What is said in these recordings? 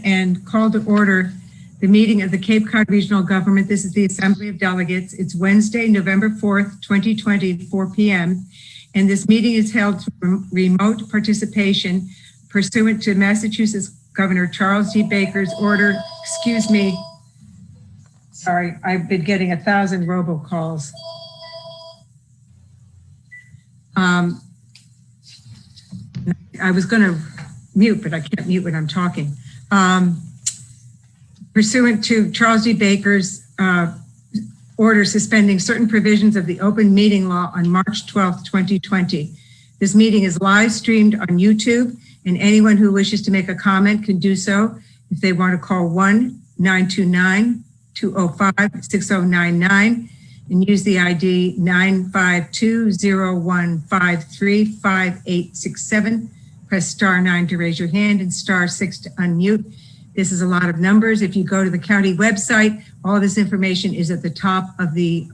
and call to order the meeting of the Cape Cod Regional Government. This is the Assembly of Delegates. It's Wednesday, November 4th, 2020, 4 p.m. And this meeting is held through remote participation pursuant to Massachusetts Governor Charles D. Baker's order. Excuse me. Sorry, I've been getting 1,000 robocalls. I was going to mute, but I can't mute when I'm talking. Pursuant to Charles D. Baker's order suspending certain provisions of the open meeting law on March 12th, 2020. This meeting is live streamed on YouTube, and anyone who wishes to make a comment can do so if they want to call 1-929-205-6099 and use the ID 952-0153-5867. Press *9 to raise your hand and *6 to unmute. This is a lot of numbers. If you go to the county website, all this information is at the top of the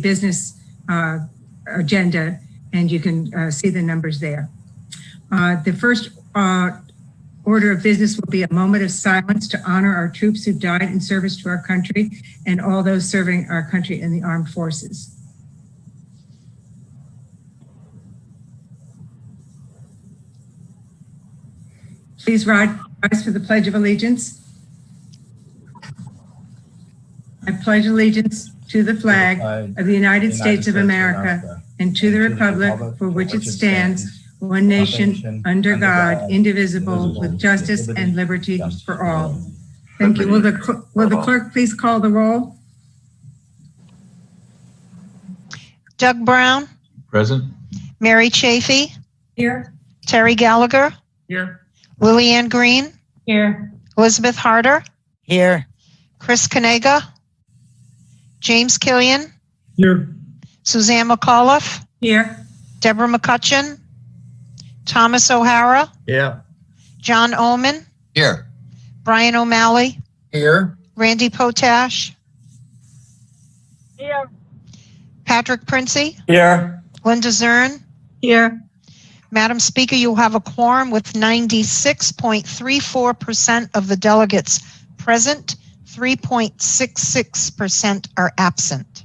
business agenda, and you can see the numbers there. The first order of business will be a moment of silence to honor our troops who died in service to our country and all those serving our country in the armed forces. Please rise for the Pledge of Allegiance. I pledge allegiance to the flag of the United States of America and to the republic for which it stands, one nation, under God, indivisible, with justice and liberty for all. Thank you. Will the clerk please call the roll? Doug Brown. Present. Mary Chafee. Here. Terry Gallagher. Here. Lillian Green. Here. Elizabeth Harder. Here. Chris Kanega. James Killian. Here. Suzanne McAuliffe. Here. Deborah McCutcheon. Thomas O'Hara. Yeah. John Oman. Here. Brian O'Malley. Here. Randy Potash. Here. Patrick Princey. Here. Linda Zern. Here. Madam Speaker, you have a quorum with 96.34% of the delegates present. 3.66% are absent.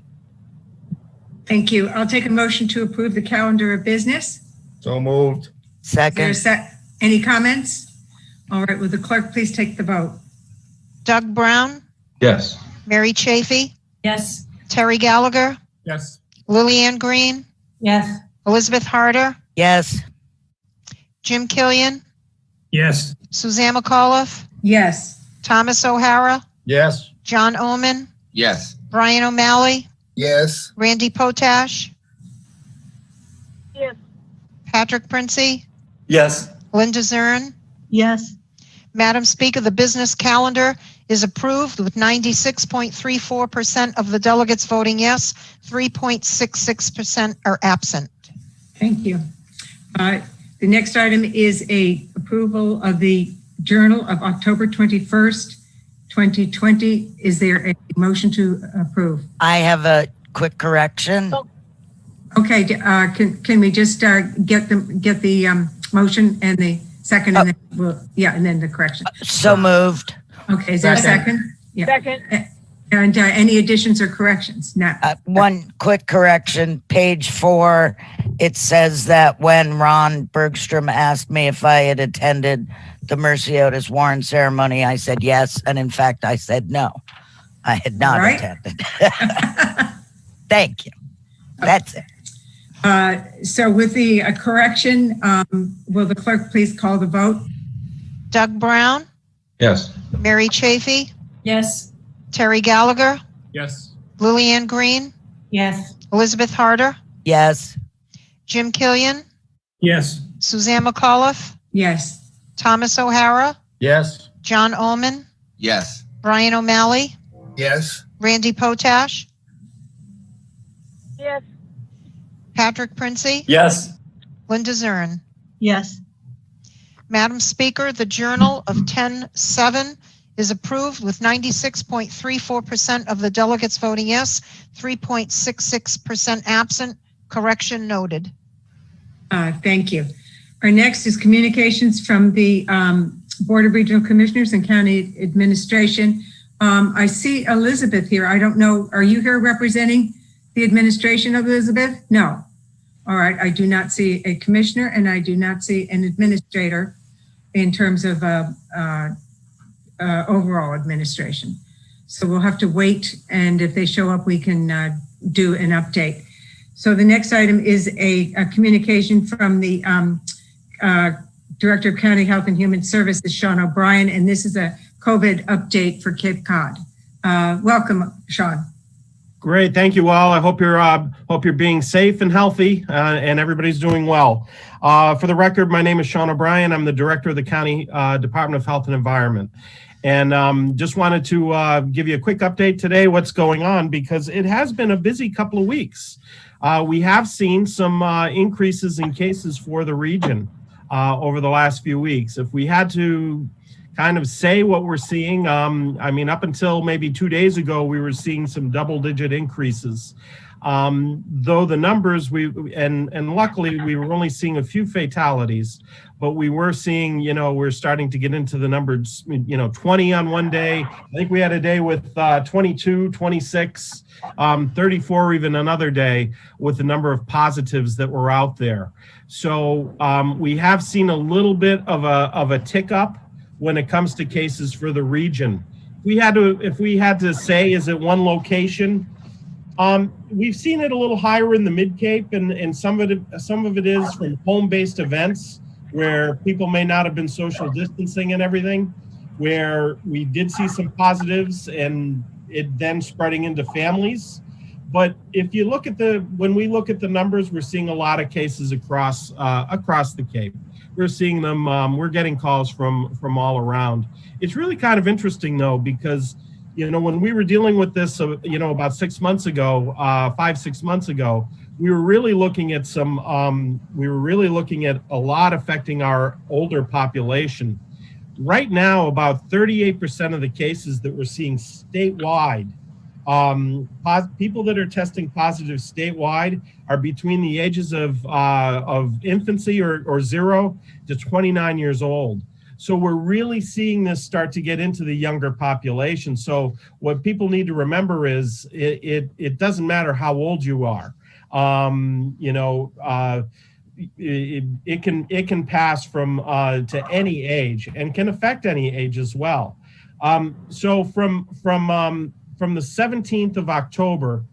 Thank you. I'll take a motion to approve the calendar of business. So moved. Second. Any comments? All right, will the clerk please take the vote? Doug Brown. Yes. Mary Chafee. Yes. Terry Gallagher. Yes. Lillian Green. Yes. Elizabeth Harder. Yes. Jim Killian. Yes. Suzanne McAuliffe. Yes. Thomas O'Hara. Yes. John Oman. Yes. Brian O'Malley. Yes. Randy Potash. Yes. Patrick Princey. Yes. Linda Zern. Yes. Madam Speaker, the business calendar is approved with 96.34% of the delegates voting yes, 3.66% are absent. Thank you. The next item is a approval of the Journal of October 21st, 2020. Is there a motion to approve? I have a quick correction. Okay, can we just get the motion and the second, and then the correction. So moved. Okay, is there a second? Yeah. Second. And any additions or corrections? No. One quick correction, page 4, it says that when Ron Bergstrom asked me if I had attended the Mercy Otis Warren ceremony, I said yes, and in fact, I said no. I had not attended. Thank you. That's it. So with the correction, will the clerk please call the vote? Doug Brown. Yes. Mary Chafee. Yes. Terry Gallagher. Yes. Lillian Green. Yes. Elizabeth Harder. Yes. Jim Killian. Yes. Suzanne McAuliffe. Yes. Thomas O'Hara. Yes. John Oman. Yes. Brian O'Malley. Yes. Randy Potash. Yes. Patrick Princey. Yes. Linda Zern. Yes. Madam Speaker, the Journal of 10/7 is approved with 96.34% of the delegates voting yes, 3.66% absent. Correction noted. Thank you. Our next is communications from the Board of Regional Commissioners and County Administration. I see Elizabeth here. I don't know, are you here representing the administration of Elizabeth? No. All right, I do not see a commissioner and I do not see an administrator in terms of overall administration. So we'll have to wait, and if they show up, we can do an update. So the next item is a communication from the Director of County Health and Human Services, Sean O'Brien, and this is a COVID update for Cape Cod. Welcome, Sean. Great, thank you all. I hope you're being safe and healthy, and everybody's doing well. For the record, my name is Sean O'Brien. I'm the Director of the County Department of Health and Environment. And just wanted to give you a quick update today, what's going on, because it has been a busy couple of weeks. We have seen some increases in cases for the region over the last few weeks. If we had to kind of say what we're seeing, I mean, up until maybe 2 days ago, we were seeing some double-digit increases. Though the numbers, and luckily we were only seeing a few fatalities, but we were seeing, we're starting to get into the numbers, 20 on one day. I think we had a day with 22, 26, 34 even another day with the number of positives that were out there. So we have seen a little bit of a tick up when it comes to cases for the region. If we had to say, is it one location? We've seen it a little higher in the Mid-Cape, and some of it is from home-based events where people may not have been social distancing and everything, where we did see some positives and it then spreading into families. But if you look at when we look at the numbers, we're seeing a lot of cases across the Cape. We're seeing them, we're getting calls from all around. It's really kind of interesting though, because when we were dealing with this, about 6 months ago, 5-6 months ago, we were really looking at a lot affecting our older population. Right now, about 38% of the cases that we're seeing statewide, people that are testing positive statewide are between the ages of infancy or 0 to 29 years old. So we're really seeing this start to get into the younger population. So what people need to remember is it doesn't matter how old you are. It can pass from to any age and can affect any age as well. So from the 17th of October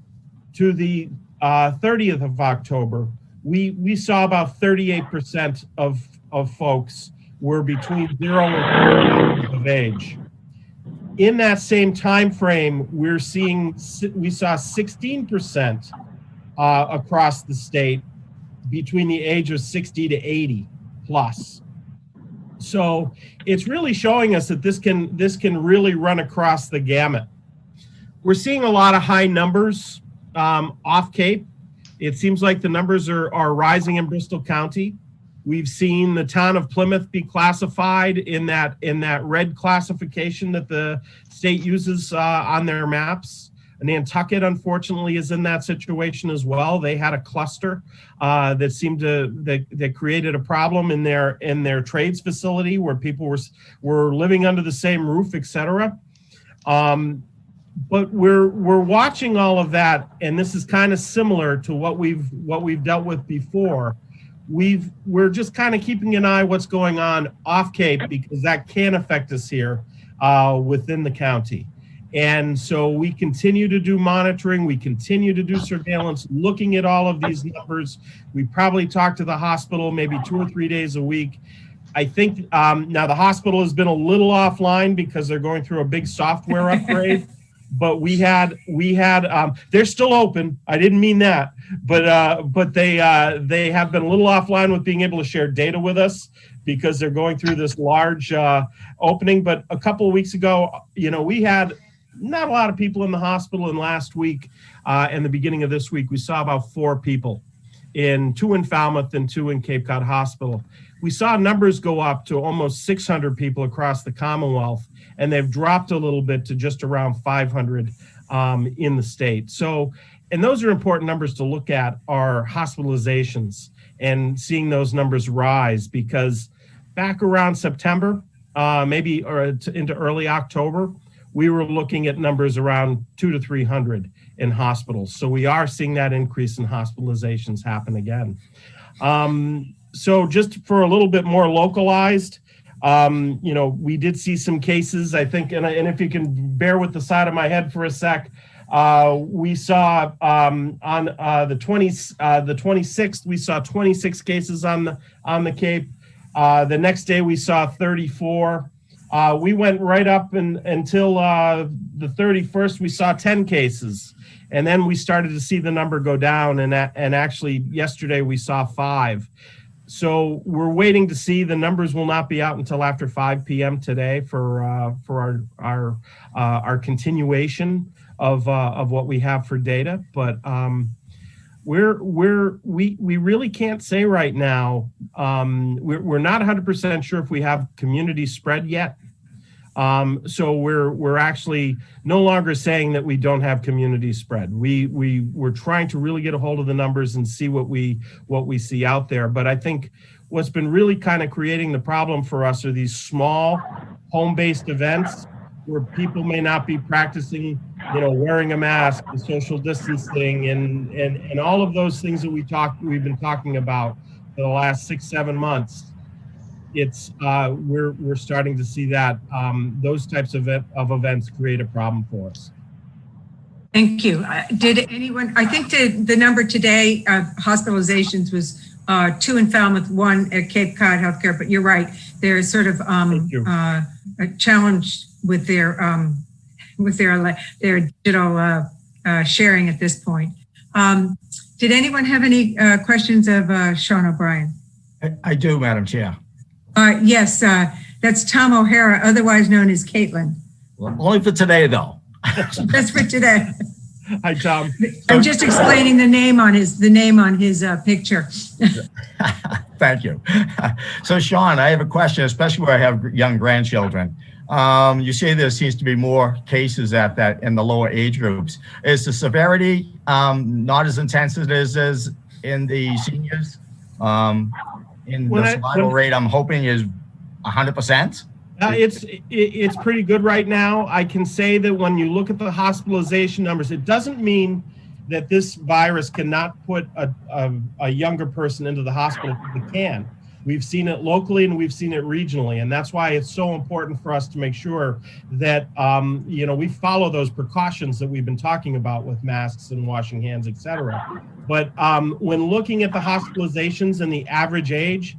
to the 30th of October, we saw about 38% of folks were between 0 and 30 years of age. In that same time frame, we saw 16% across the state between the age of 60 to 80 plus. So it's really showing us that this can really run across the gamut. We're seeing a lot of high numbers off Cape. It seems like the numbers are rising in Bristol County. We've seen the town of Plymouth be classified in that red classification that the state uses on their maps. Nantucket, unfortunately, is in that situation as well. They had a cluster that created a problem in their trades facility where people were living under the same roof, etc. But we're watching all of that, and this is kind of similar to what we've dealt with before. We're just kind of keeping an eye what's going on off Cape, because that can affect us here within the county. And so we continue to do monitoring, we continue to do surveillance, looking at all of these numbers. We probably talk to the hospital maybe 2 or 3 days a week. I think now the hospital has been a little offline because they're going through a big software upgrade. But they're still open. I didn't mean that, but they have been a little offline with being able to share data with us because they're going through this large opening. But a couple of weeks ago, we had not a lot of people in the hospital, and last week and the beginning of this week, we saw about 4 people, 2 in Falmouth and 2 in Cape Cod Hospital. We saw numbers go up to almost 600 people across the Commonwealth, and they've dropped a little bit to just around 500 in the state. So, and those are important numbers to look at, are hospitalizations and seeing those numbers rise, because back around September, maybe into early October, we were looking at numbers around 200 to 300 in hospitals. So we are seeing that increase in hospitalizations happen again. So just for a little bit more localized, we did see some cases, I think, and if you can bear with the side of my head for a sec, we saw on the 26th, we saw 26 cases on the Cape. The next day we saw 34. We went right up until the 31st, we saw 10 cases. And then we started to see the number go down, and actually yesterday we saw 5. So we're waiting to see. The numbers will not be out until after 5 p.m. today for our continuation of what we have for data. But we really can't say right now. We're not 100% sure if we have community spread yet. So we're actually no longer saying that we don't have community spread. We're trying to really get a hold of the numbers and see what we see out there. But I think what's been really kind of creating the problem for us are these small home-based events where people may not be practicing, wearing a mask, the social distancing, and all of those things that we've been talking about for the last 6-7 months. It's we're starting to see that those types of events create a problem for us. Thank you. Did anyone, I think the number today of hospitalizations was 2 in Falmouth, 1 at Cape Cod Healthcare, but you're right. There's sort of a challenge with their digital sharing at this point. Did anyone have any questions of Sean O'Brien? I do, Madam Chair. Yes, that's Tom O'Hara, otherwise known as Caitlin. Well, only for today, though. That's for today. Hi, Tom. I'm just explaining the name on his picture. Thank you. So, Sean, I have a question, especially where I have young grandchildren. You say there seems to be more cases in the lower age groups. Is the severity not as intense as it is in the seniors? The survival rate, I'm hoping, is 100%. It's pretty good right now. I can say that when you look at the hospitalization numbers, it doesn't mean that this virus cannot put a younger person into the hospital. It can. We've seen it locally and we've seen it regionally, and that's why it's so important for us to make sure that we follow those precautions that we've been talking about with masks and washing hands, etc. But when looking at the hospitalizations and the average age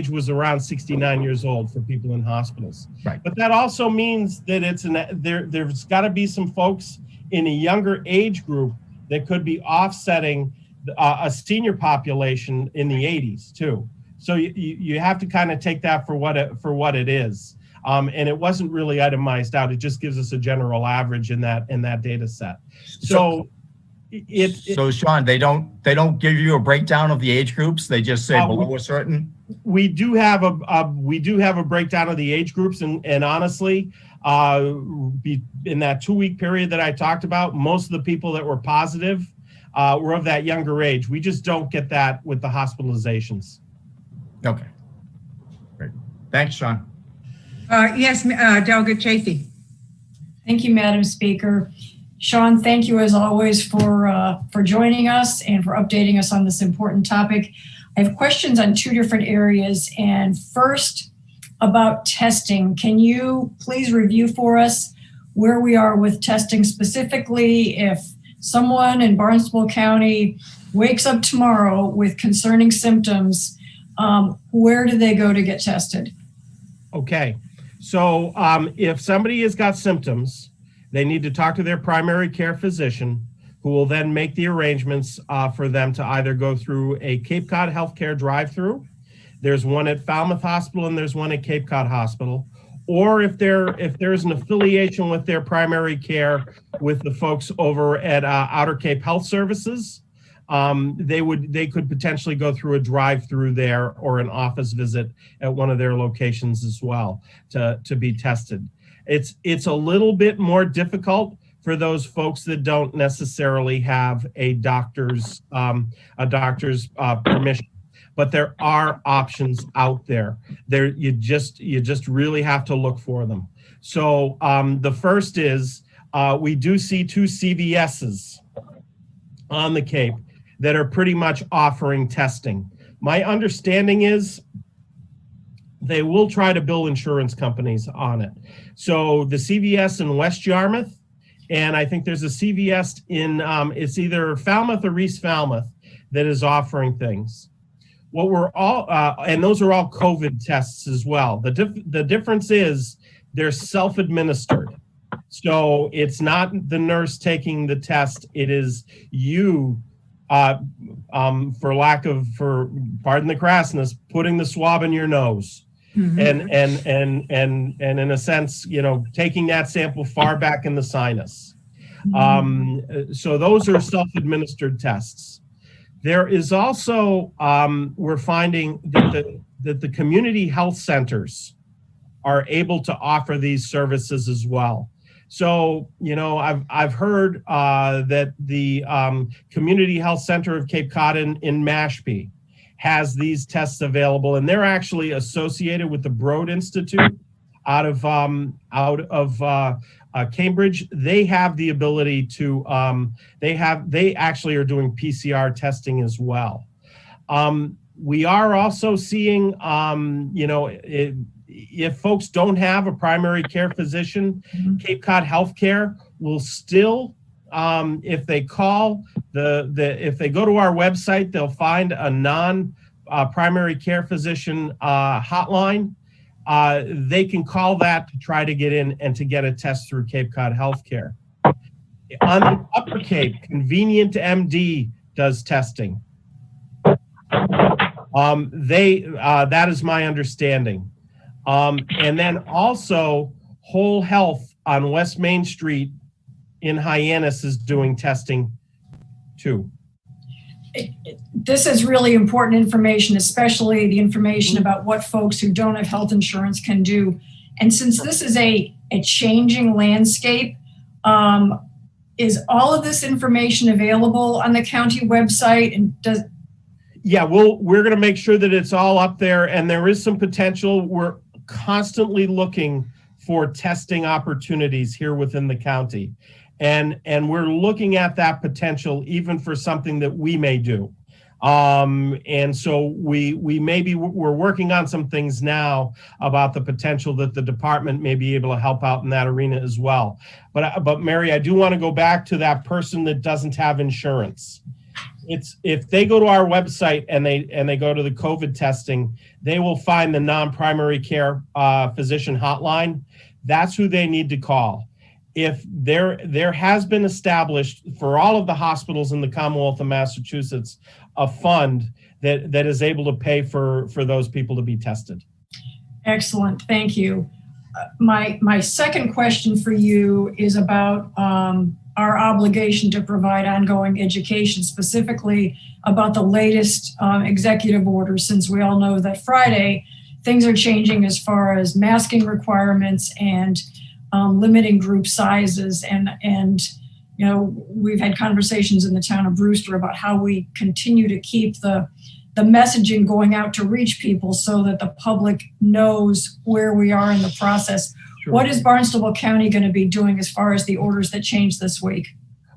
was around 69 years old for people in hospitals. Right. But that also means that there's got to be some folks in a younger age group that could be offsetting a senior population in the 80s too. So you have to kind of take that for what it is, and it wasn't really itemized out. It just gives us a general average in that data set. So Sean, they don't give you a breakdown of the age groups. They just say below a certain. We do have a breakdown of the age groups, and honestly, in that 2-week period that I talked about, most of the people that were positive were of that younger age. We just don't get that with the hospitalizations. Okay. Great. Thanks, Sean. Yes, Delegate Chafee. Thank you, Madam Speaker. Sean, thank you as always for joining us and for updating us on this important topic. I have questions on 2 different areas. And first, about testing. Can you please review for us where we are with testing, specifically if someone in Barnstable County wakes up tomorrow with concerning symptoms, where do they go to get tested? Okay, so if somebody has got symptoms, they need to talk to their primary care physician, who will then make the arrangements for them to either go through a Cape Cod Healthcare drive-through. There's one at Falmouth Hospital and there's one at Cape Cod Hospital. Or if there's an affiliation with their primary care with the folks over at Outer Cape Health Services, they could potentially go through a drive-through there or an office visit at one of their locations as well to be tested. It's a little bit more difficult for those folks that don't necessarily have a doctor's permission. but there are options out there. You just really have to look for them. So the first is we do see 2 CVSs on the Cape that are pretty much offering testing. My understanding is they will try to bill insurance companies on it. So the CVS in West Yarmouth, and I think there's a CVS in, it's either Falmouth or East Falmouth that is offering things. What we're all, and those are all COVID tests as well. The difference is they're self-administered. So it's not the nurse taking the test, it is you, pardon the crassness, putting the swab in your nose. And in a sense, taking that sample far back in the sinus. So those are self-administered tests. There is also, we're finding that the community health centers are able to offer these services as well. So, I've heard that the Community Health Center of Cape Cod in Mashpee has these tests available, and they're actually associated with the Broad Institute out of Cambridge. They have the ability to, they actually are doing PCR testing as well. We are also seeing, if folks don't have a primary care physician, Cape Cod Healthcare will still, if they call if they go to our website, they'll find a non-primary care physician hotline. They can call that to try to get in and to get a test through Cape Cod Healthcare. On the Upper Cape, Convenient MD does testing. That is my understanding. And then also Whole Health on West Main Street in Hyannis is doing testing too. This is really important information, especially the information about what folks who don't have health insurance can do. And since this is a changing landscape, is all of this information available on the county website? And Yeah, we're going to make sure that it's all up there, and there is some potential. We're constantly looking for testing opportunities here within the county. And we're looking at that potential even for something that we may do. And so we're working on some things now about the potential that the department may be able to help out in that arena as well. But Mary, I do want to go back to that person that doesn't have insurance. If they go to our website and they go to the COVID testing, they will find the non-primary care physician hotline. That's who they need to call. If there has been established for all of the hospitals in the Commonwealth of Massachusetts a fund that is able to pay for those people to be tested. Excellent, thank you. My second question for you is about our obligation to provide ongoing education, specifically about the latest executive orders, since we all know that Friday things are changing as far as masking requirements and limiting group sizes. And we've had conversations in the town of Brewster about how we continue to keep the messaging going out to reach people so that the public knows where we are in the process. Sure. What is Barnstable County going to be doing as far as the orders that changed this week?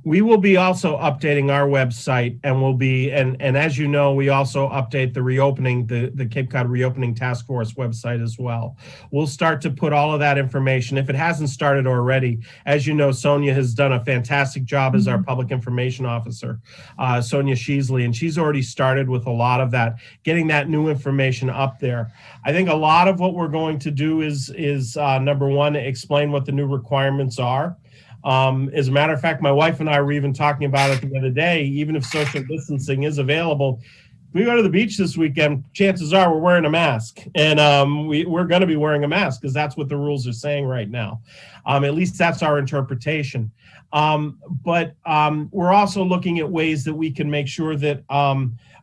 We will be also updating our website, and we'll be, and as you know, we also update the reopening, the Cape Cod Reopening Task Force website as well. We'll start to put all of that information, if it hasn't started already. As you know, Sonia has done a fantastic job as our public information officer, Sonia Sheasley, and she's already started with a lot of that, getting that new information up there. I think a lot of what we're going to do is number one, explain what the new requirements are. As a matter of fact, my wife and I were even talking about it the other day. Even if social distancing is available, if we go to the beach this weekend, chances are we're wearing a mask. And we're going to be wearing a mask because that's what the rules are saying right now. At least that's our interpretation. But we're also looking at ways that we can make sure that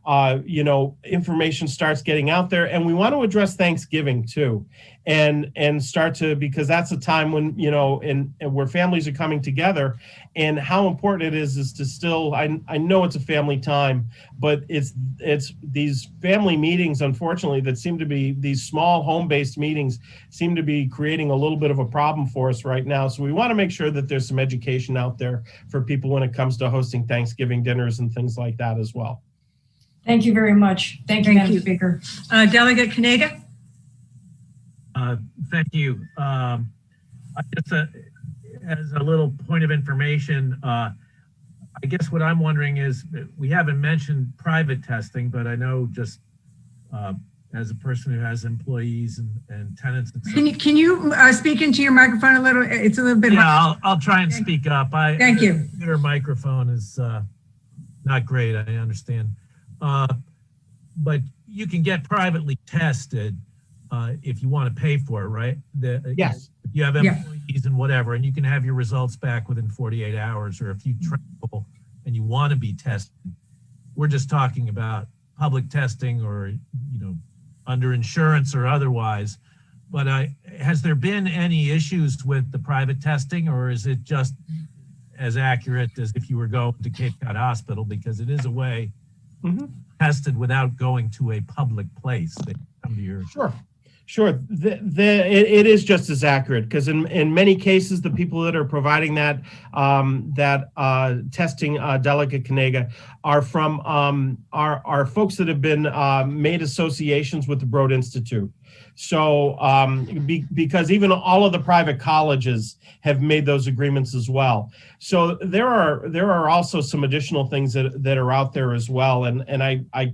information starts getting out there. And we want to address Thanksgiving too, and start to, because that's a time when, and where families are coming together, and how important it is to still, I know it's a family time, but it's these family meetings, unfortunately, that seem to be, these small home-based meetings seem to be creating a little bit of a problem for us right now. So we want to make sure that there's some education out there for people when it comes to hosting Thanksgiving dinners and things like that as well. Thank you very much. Thank you, Madam Speaker. Delegate Kanega? Thank you. I guess as a little point of information, I guess what I'm wondering is, we haven't mentioned private testing, but I know just as a person who has employees and tenants and stuff. Can you speak into your microphone a little? It's a little bit. Yeah, I'll try and speak up. Thank you. Your microphone is not great, I understand. But you can get privately tested if you want to pay for it, right? Yes. You have employees and whatever, and you can have your results back within 48 hours, or if you travel and you want to be tested. We're just talking about public testing, or, under insurance or otherwise. But has there been any issues with the private testing, or is it just as accurate as if you were going to Cape Cod Hospital? Because it is a way tested without going to a public place. They come to your Sure. It is just as accurate, because in many cases, the people that are providing that testing, Delegate Kanega, are from are folks that have been made associations with the Broad Institute. So because even all of the private colleges have made those agreements as well. So there are also some additional things that are out there as well. And I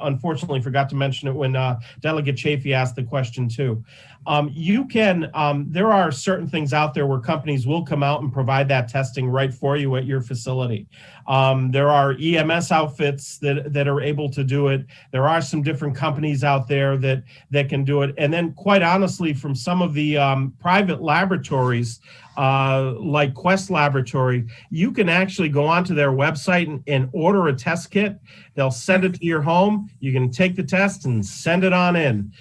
unfortunately forgot to mention it when Delegate Chafee asked the question too. There are certain things out there where companies will come out and provide that testing right for you at your facility. There are EMS outfits that are able to do it. There are some different companies out there that can do it. And then, quite honestly, from some of the private laboratories, like Quest Laboratory, you can actually go onto their website and order a test kit. They'll send it to your home. You can take the test and send it on in.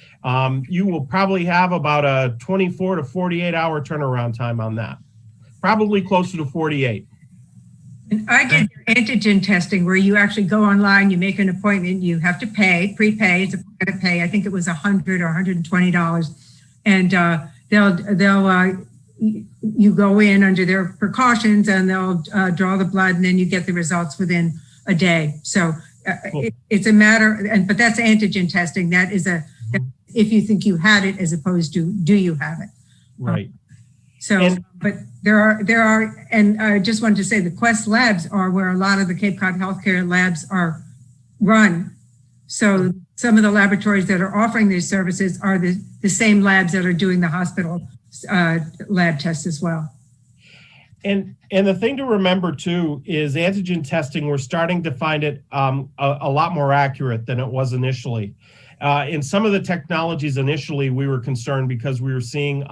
You will probably have about a 24 to 48 hour turnaround time on that. Probably closer to 48. And I did your antigen testing, where you actually go online, you make an appointment, you have to prepay, it's a private pay. I think it was $100 or $120. And you go in under their precautions, and they'll draw the blood, and then you get the results within a day. So Cool. It's a matter, but that's antigen testing. That is if you think you had it, as opposed to do you have it? Right. But there are, and I just wanted to say the Quest labs are where a lot of the Cape Cod healthcare labs are run. So some of the laboratories that are offering these services are the same labs that are doing the hospital lab tests as well. And the thing to remember too is antigen testing, we're starting to find it a lot more accurate than it was initially. In some of the technologies initially, we were concerned because we were seeing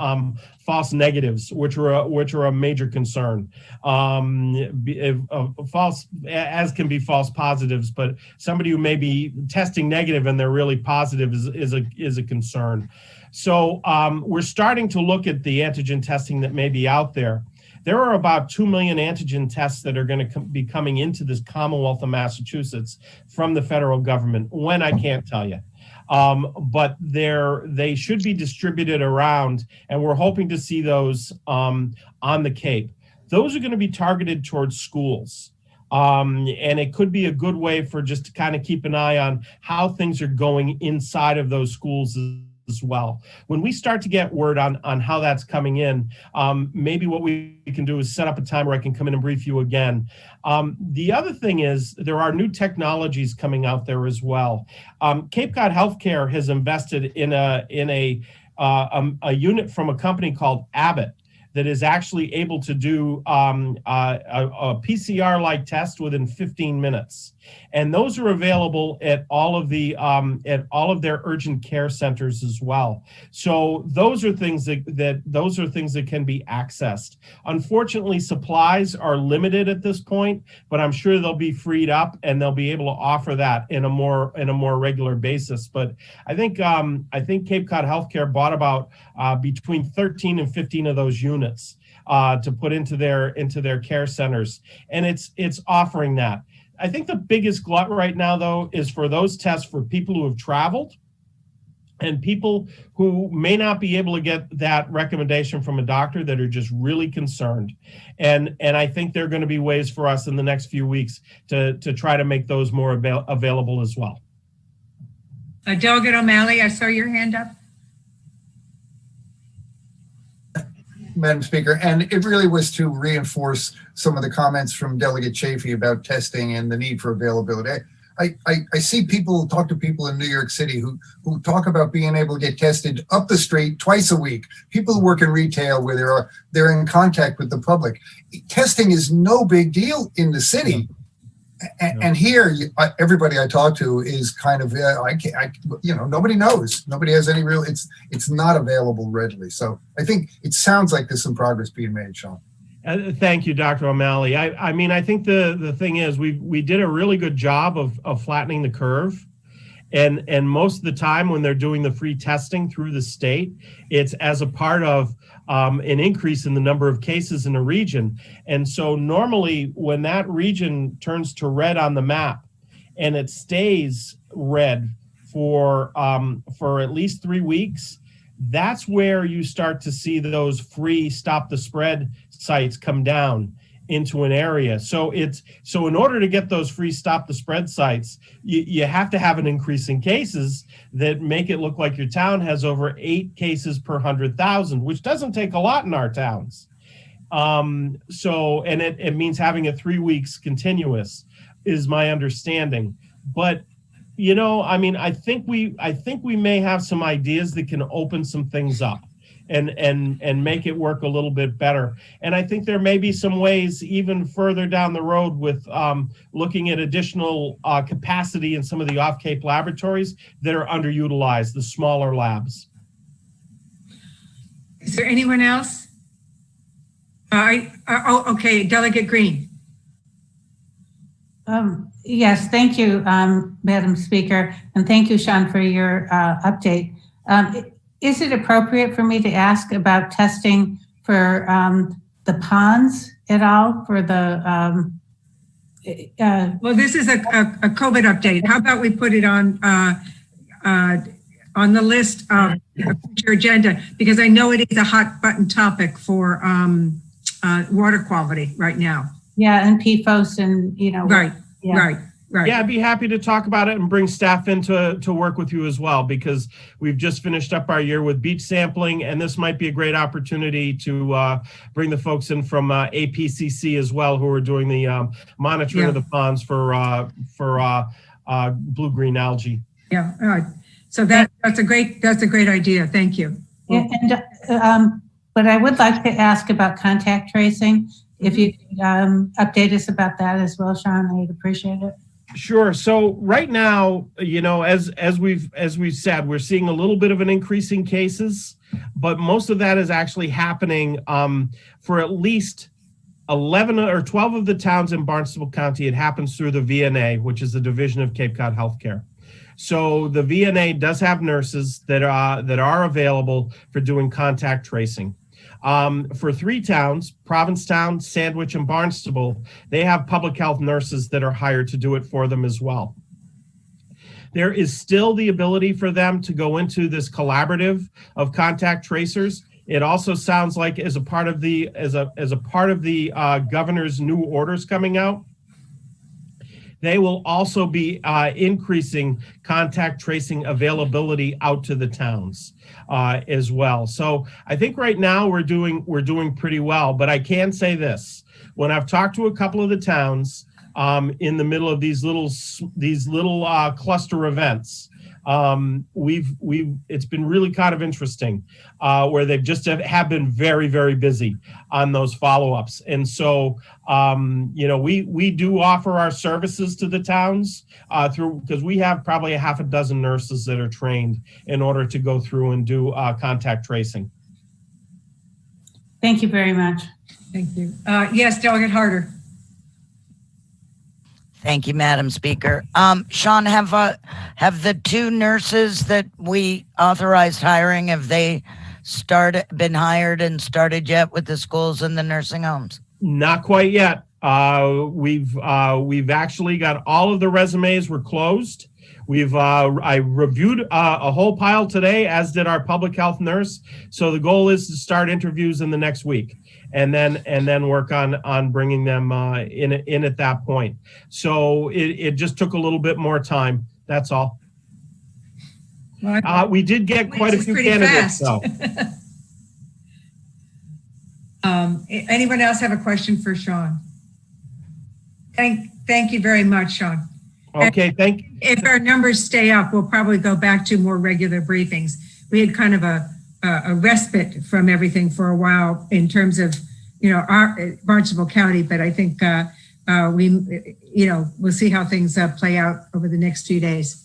false negatives, which are a major concern. False, as can be false positives, but somebody who may be testing negative and they're really positive is a concern. So we're starting to look at the antigen testing that may be out there. There are about 2 million antigen tests that are going to be coming into this Commonwealth of Massachusetts from the federal government. When, I can't tell you. But they should be distributed around, and we're hoping to see those on the Cape. Those are going to be targeted towards schools. And it could be a good way for just to kind of keep an eye on how things are going inside of those schools as well. When we start to get word on how that's coming in, maybe what we can do is set up a time where I can come in and brief you again. The other thing is there are new technologies coming out there as well. Cape Cod Healthcare has invested in a unit from a company called Abbott that is actually able to do a PCR-like test within 15 minutes. And those are available at all of their urgent care centers as well. So those are things that can be accessed. Unfortunately, supplies are limited at this point, but I'm sure they'll be freed up and they'll be able to offer that in a more regular basis. But I think Cape Cod Healthcare bought about between 13 and 15 of those units to put into their care centers, and it's offering that. I think the biggest glut right now, though, is for those tests for people who have traveled and people who may not be able to get that recommendation from a doctor that are just really concerned. And I think there are going to be ways for us in the next few weeks to try to make those more available as well. Delegate O'Malley, I saw your hand up. Madam Speaker, and it really was to reinforce some of the comments from Delegate Chafee about testing and the need for availability. I see people, talk to people in New York City who talk about being able to get tested up the street twice a week. People who work in retail where they're in contact with the public. Testing is no big deal in the city. And here, everybody I talk to is kind of, nobody knows. Nobody has any real, it's not available readily. So I think it sounds like there's some progress being made, Sean. Thank you, Dr. O'Malley. I mean, I think the thing is we did a really good job of flattening the curve. And most of the time when they're doing the free testing through the state, it's as a part of an increase in the number of cases in a region. And so normally when that region turns to red on the map and it stays red for at least 3 weeks, that's where you start to see those free stop the spread sites come down into an area. So in order to get those free stop the spread sites, you have to have an increase in cases that make it look like your town has over 8 cases per 100,000, which doesn't take a lot in our towns. And it means having it 3 weeks continuous is my understanding. But I mean, I think we may have some ideas that can open some things up and make it work a little bit better. And I think there may be some ways even further down the road with looking at additional capacity in some of the off-Cape laboratories that are underutilized, the smaller labs. Is there anyone else? Okay, Delegate Green. Yes, thank you, Madam Speaker, and thank you, Sean, for your update. Is it appropriate for me to ask about testing for the ponds at all for the? Well, this is a COVID update. How about we put it on the list of future agenda, because I know it is a hot button topic for water quality right now. Yeah, and PFOS and Right. Yeah. Right. Yeah, I'd be happy to talk about it and bring staff in to work with you as well, because we've just finished up our year with beach sampling, and this might be a great opportunity to bring the folks in from APCC as well, who are doing the monitoring of the ponds for blue-green algae. Yeah, all right. So that's a great idea. Thank you. But I would like to ask about contact tracing. If you could update us about that as well, Sean, I'd appreciate it. Sure. So right now, as we've said, we're seeing a little bit of an increase in cases, but most of that is actually happening for at least 11 or 12 of the towns in Barnstable County. It happens through the VNA, which is the Division of Cape Cod Healthcare. So the VNA does have nurses that are available for doing contact tracing. For 3 towns, Provincetown, Sandwich, and Barnstable, they have public health nurses that are hired to do it for them as well. There is still the ability for them to go into this collaborative of contact tracers. It also sounds like as a part of the governor's new orders coming out, they will also be increasing contact tracing availability out to the towns as well. So I think right now we're doing pretty well. But I can say this: when I've talked to a couple of the towns in the middle of these little cluster events, It's been really kind of interesting where they've just have been very, very busy on those follow-ups. And so, we do offer our services to the towns because we have probably a half a dozen nurses that are trained in order to go through and do contact tracing. Thank you very much. Thank you. Yes, Delegate Harder. Thank you, Madam Speaker. Sean, have the two nurses that we authorized hiring, have they been hired and started yet with the schools and the nursing homes? Not quite yet. We've actually got all of the resumes were closed. I reviewed a whole pile today, as did our public health nurse. So the goal is to start interviews in the next week, and then work on bringing them in at that point. So it just took a little bit more time. That's all. We did get quite a few candidates, though. Anyone else have a question for Sean? Thank you very much, Sean. Okay, thank you. If our numbers stay up, we'll probably go back to more regular briefings. We had kind of a respite from everything for a while in terms of, our Barnstable County, but I think we'll see how things play out over the next few days.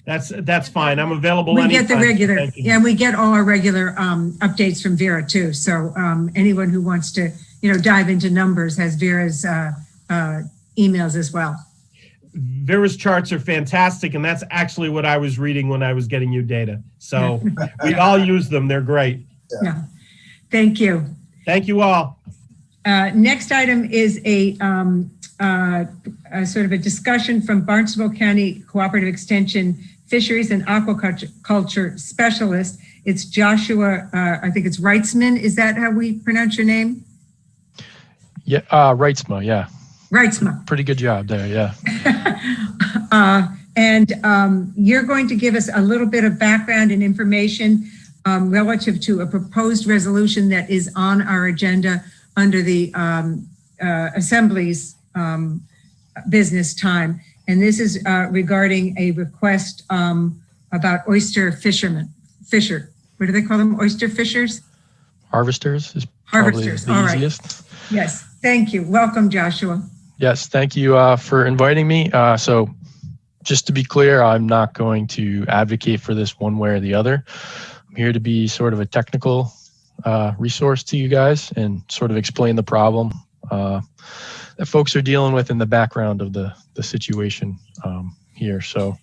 That's fine. I'm available We anytime. get the regular, and we get all our regular updates from Vera too. So anyone who wants to, dive into numbers has Vera's emails as well. Vera's charts are fantastic, and that's actually what I was reading when I was getting you data. So we all use them. They're great. Yeah. Thank you. Thank you all. Next item is a sort of a discussion from Barnstable County Cooperative Extension Fisheries and Aquaculture Specialist. It's Joshua, I think it's Reitzman. Is that how we pronounce your name? Yeah, Reitzma, yeah. Reitzma. Pretty good job there, yeah. And you're going to give us a little bit of background and information relative to a proposed resolution that is on our agenda under the Assembly's business time. And this is regarding a request about oyster fishermen. What do they call them? Oyster fishers? Harvesters is probably Harvesters. the All right. easiest. Yes, thank you. Welcome, Joshua. Yes, thank you for inviting me. So just to be clear, I'm not going to advocate for this one way or the other. I'm here to be sort of a technical resource to you guys and sort of explain the problem that folks are dealing with in the background of the situation here. So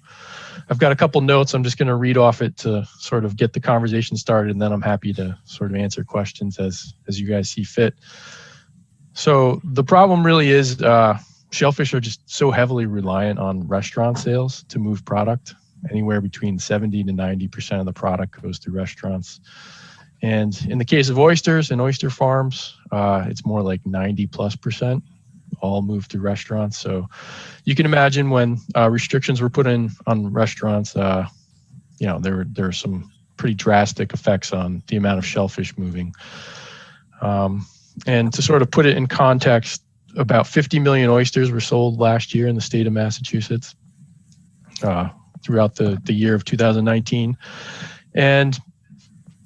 I've got a couple notes. I'm just going to read off it to sort of get the conversation started, and then I'm happy to sort of answer questions as you guys see fit. So the problem really is shellfish are just so heavily reliant on restaurant sales to move product. Anywhere between 70 to 90% of the product goes through restaurants. And in the case of oysters and oyster farms, it's more like 90+% all move through restaurants. So you can imagine when restrictions were put in on restaurants, there are some pretty drastic effects on the amount of shellfish moving. And to sort of put it in context, about 50 million oysters were sold last year in the state of Massachusetts throughout the year of 2019. And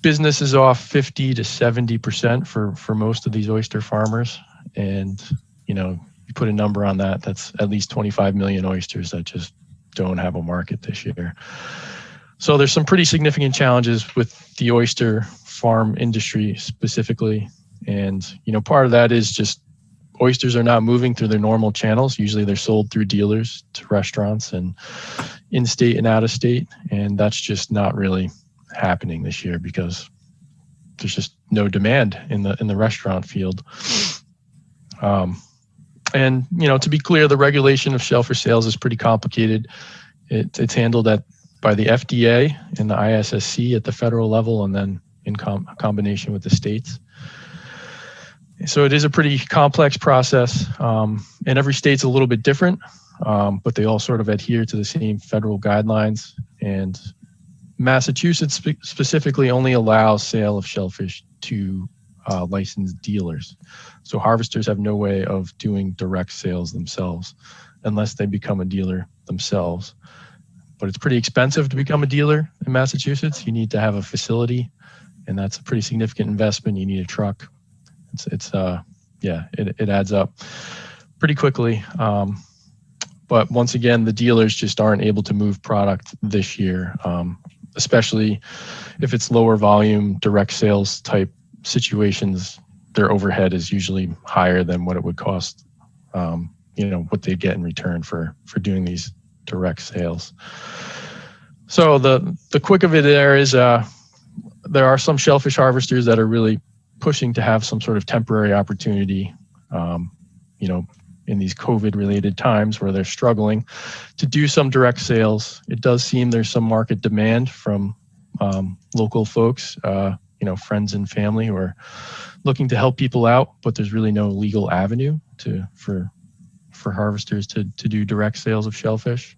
business is off 50 to 70% for most of these oyster farmers. And, you put a number on that, that's at least 25 million oysters that just don't have a market this year. So there's some pretty significant challenges with the oyster farm industry specifically. And, part of that is just oysters are not moving through their normal channels. Usually they're sold through dealers to restaurants and in-state and out-of-state. And that's just not really happening this year because there's just no demand in the restaurant field. And, to be clear, the regulation of shellfish sales is pretty complicated. It's handled by the FDA and the ISSC at the federal level, and then in combination with the states. So it is a pretty complex process, and every state's a little bit different, but they all sort of adhere to the same federal guidelines. And Massachusetts specifically only allows sale of shellfish to licensed dealers. So harvesters have no way of doing direct sales themselves unless they become a dealer themselves. but it's pretty expensive to become a dealer in Massachusetts. You need to have a facility, and that's a pretty significant investment. You need a truck. It adds up pretty quickly. But once again, the dealers just aren't able to move product this year, especially if it's lower volume, direct sales type situations. Their overhead is usually higher than what it would cost, what they get in return for doing these direct sales. So the quick of it there is there are some shellfish harvesters that are really pushing to have some sort of temporary opportunity, in these COVID-related times where they're struggling to do some direct sales. It does seem there's some market demand from local folks, friends and family who are looking to help people out, but there's really no legal avenue for harvesters to do direct sales of shellfish.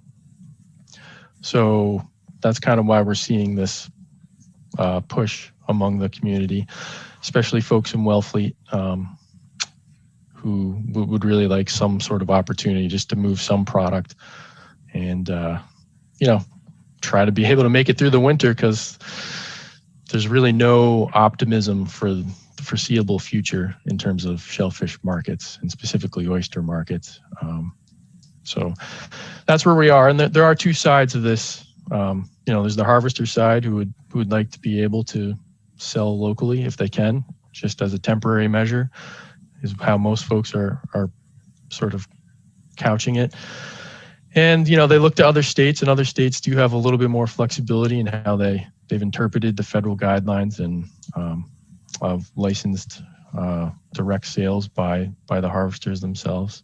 So that's kind of why we're seeing this push among the community, especially folks in Wellfleet, who would really like some sort of opportunity just to move some product and, try to be able to make it through the winter, because there's really no optimism for the foreseeable future in terms of shellfish markets and specifically oyster markets. So that's where we are. And there are two sides of this. There's the harvester side who would like to be able to sell locally if they can, just as a temporary measure, is how most folks are sort of couching it. And, they look to other states, and other states do have a little bit more flexibility in how they've interpreted the federal guidelines and of licensed direct sales by the harvesters themselves.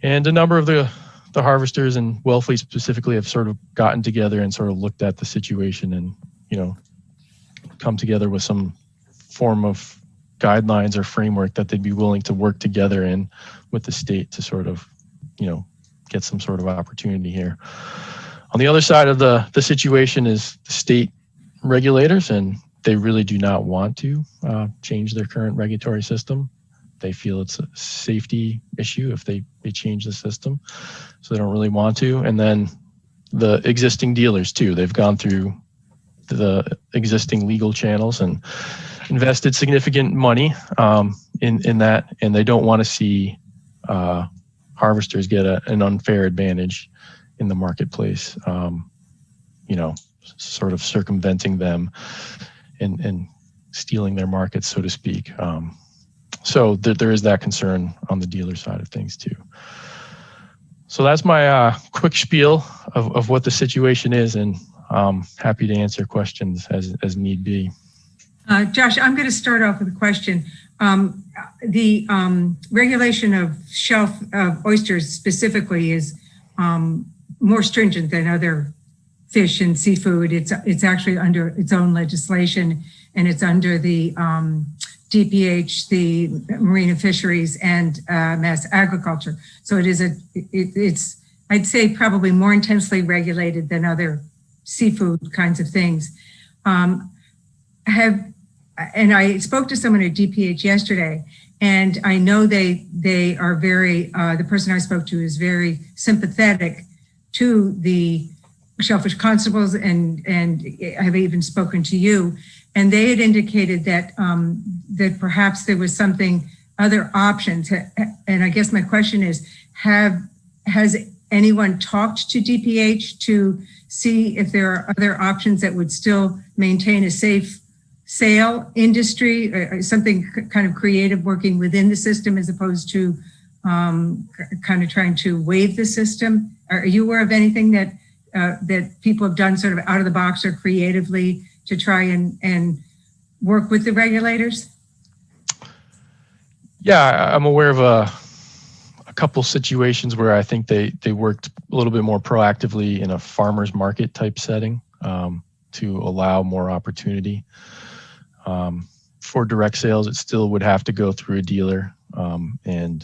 And a number of the harvesters and Wellfleet specifically have sort of gotten together and sort of looked at the situation and, come together with some form of guidelines or framework that they'd be willing to work together in with the state to sort of, get some sort of opportunity here. On the other side of the situation is the state regulators, and they really do not want to change their current regulatory system. They feel it's a safety issue if they change the system, so they don't really want to. And then the existing dealers too, they've gone through the existing legal channels and invested significant money in that, and they don't want to see harvesters get an unfair advantage in the marketplace, sort of circumventing them and stealing their markets, so to speak. So there is that concern on the dealer side of things too. So that's my quick spiel of what the situation is, and happy to answer questions as need be. Josh, I'm going to start off with a question. The regulation of oysters specifically is more stringent than other fish and seafood. It's actually under its own legislation, and it's under the DPH, the Marine and Fisheries, and Mass Agriculture. So it's I'd say probably more intensely regulated than other seafood kinds of things. And I spoke to someone at DPH yesterday, and I know they are very, the person I spoke to is very sympathetic to the shellfish constables, and have even spoken to you. And they had indicated that that perhaps there was other options. And I guess my question is, has anyone talked to DPH to see if there are other options that would still maintain a safe sale industry, or something kind of creative working within the system as opposed to kind of trying to waive the system? Are you aware of anything that people have done sort of out of the box or creatively to try and work with the regulators? Yeah, I'm aware of a couple situations where I think they worked a little bit more proactively in a farmer's market type setting to allow more opportunity. For direct sales, it still would have to go through a dealer, and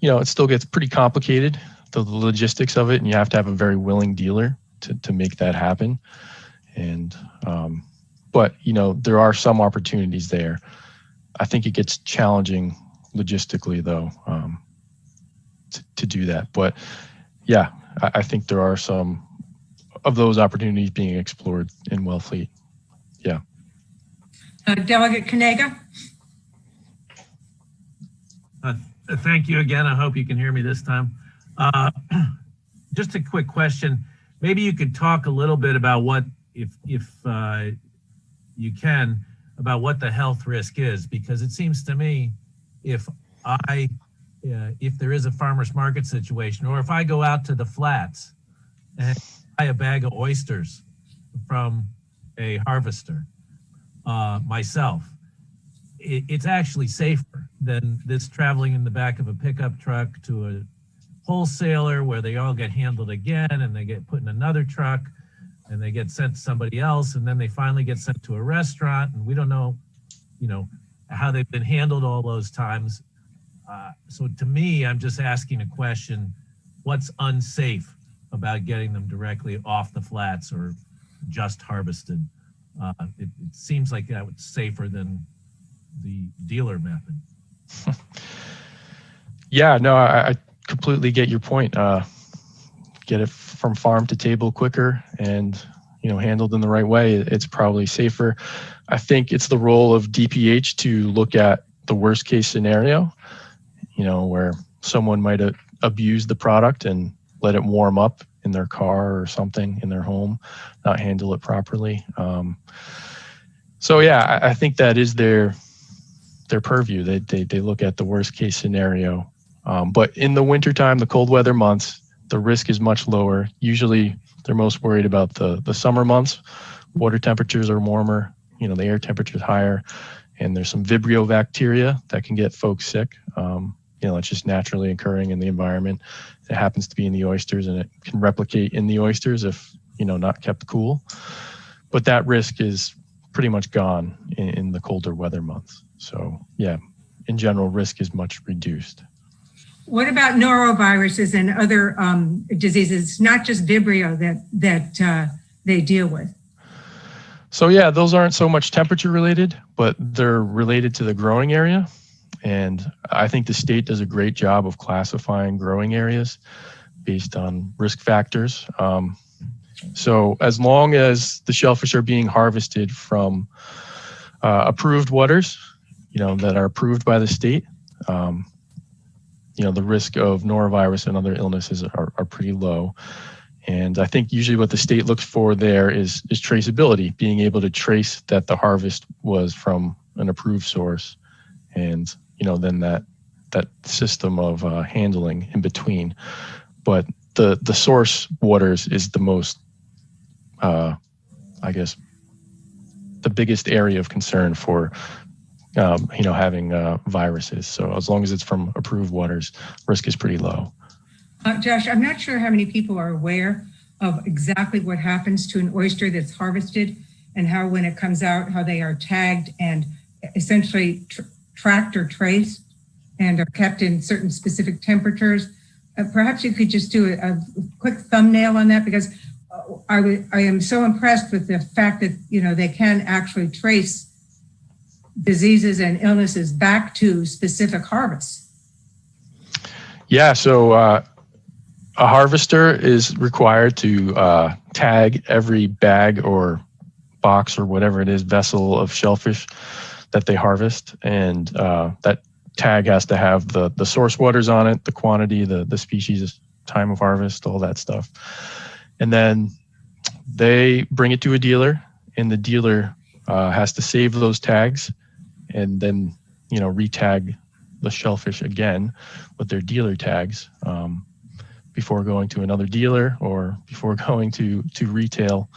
it still gets pretty complicated, the logistics of it, and you have to have a very willing dealer to make that happen. And but there are some opportunities there. I think it gets challenging logistically though, to do that. But yeah, I think there are some of those opportunities being explored in Wellfleet. Yeah. Delegate Kanega? Thank you again. I hope you can hear me this time. Just a quick question. Maybe you could talk a little bit about what, if you can, about what the health risk is, because it seems to me if there is a farmer's market situation, or if I go out to the flats and buy a bag of oysters from a harvester myself, it's actually safer than this traveling in the back of a pickup truck to a wholesaler where they all get handled again and they get put in another truck and they get sent to somebody else, and then they finally get sent to a restaurant, and we don't know, how they've been handled all those times. So to me, I'm just asking a question: what's unsafe about getting them directly off the flats or just harvested? It seems like that was safer than the dealer method. Yeah, no, I completely get your point. Get it from farm to table quicker and, handled in the right way. It's probably safer. I think it's the role of DPH to look at the worst case scenario, where someone might abuse the product and let it warm up in their car or something in their home, not handle it properly. So yeah, I think that is their purview. They look at the worst case scenario. But in the wintertime, the cold weather months, the risk is much lower. Usually they're most worried about the summer months. Water temperatures are warmer, the air temperature is higher, and there's some Vibrio bacteria that can get folks sick. It's just naturally occurring in the environment. It happens to be in the oysters, and it can replicate in the oysters if, not kept cool. But that risk is pretty much gone in the colder weather months. So yeah, in general, risk is much reduced. What about noroviruses and other diseases? It's not just Vibrio that they deal with. So yeah, those aren't so much temperature related, but they're related to the growing area. And I think the state does a great job of classifying growing areas based on risk factors. So as long as the shellfish are being harvested from approved waters, that are approved by the state, the risk of norovirus and other illnesses are pretty low. And I think usually what the state looks for there is traceability, being able to trace that the harvest was from an approved source, and then that system of handling in between. But the source waters is the most, I guess, the biggest area of concern for having viruses. So as long as it's from approved waters, risk is pretty low. Josh, I'm not sure how many people are aware of exactly what happens to an oyster that's harvested, and how when it comes out, how they are tagged and essentially tracked or traced and are kept in certain specific temperatures. Perhaps you could just do a quick thumbnail on that, because I am so impressed with the fact that, they can actually trace diseases and illnesses back to specific harvests. Yeah, so a harvester is required to tag every bag or box or whatever it is, vessel of shellfish that they harvest. And that tag has to have the source waters on it, the quantity, the species, time of harvest, all that stuff. And then they bring it to a dealer, and the dealer has to save those tags and then, re-tag the shellfish again with their dealer tags before going to another dealer or before going to retail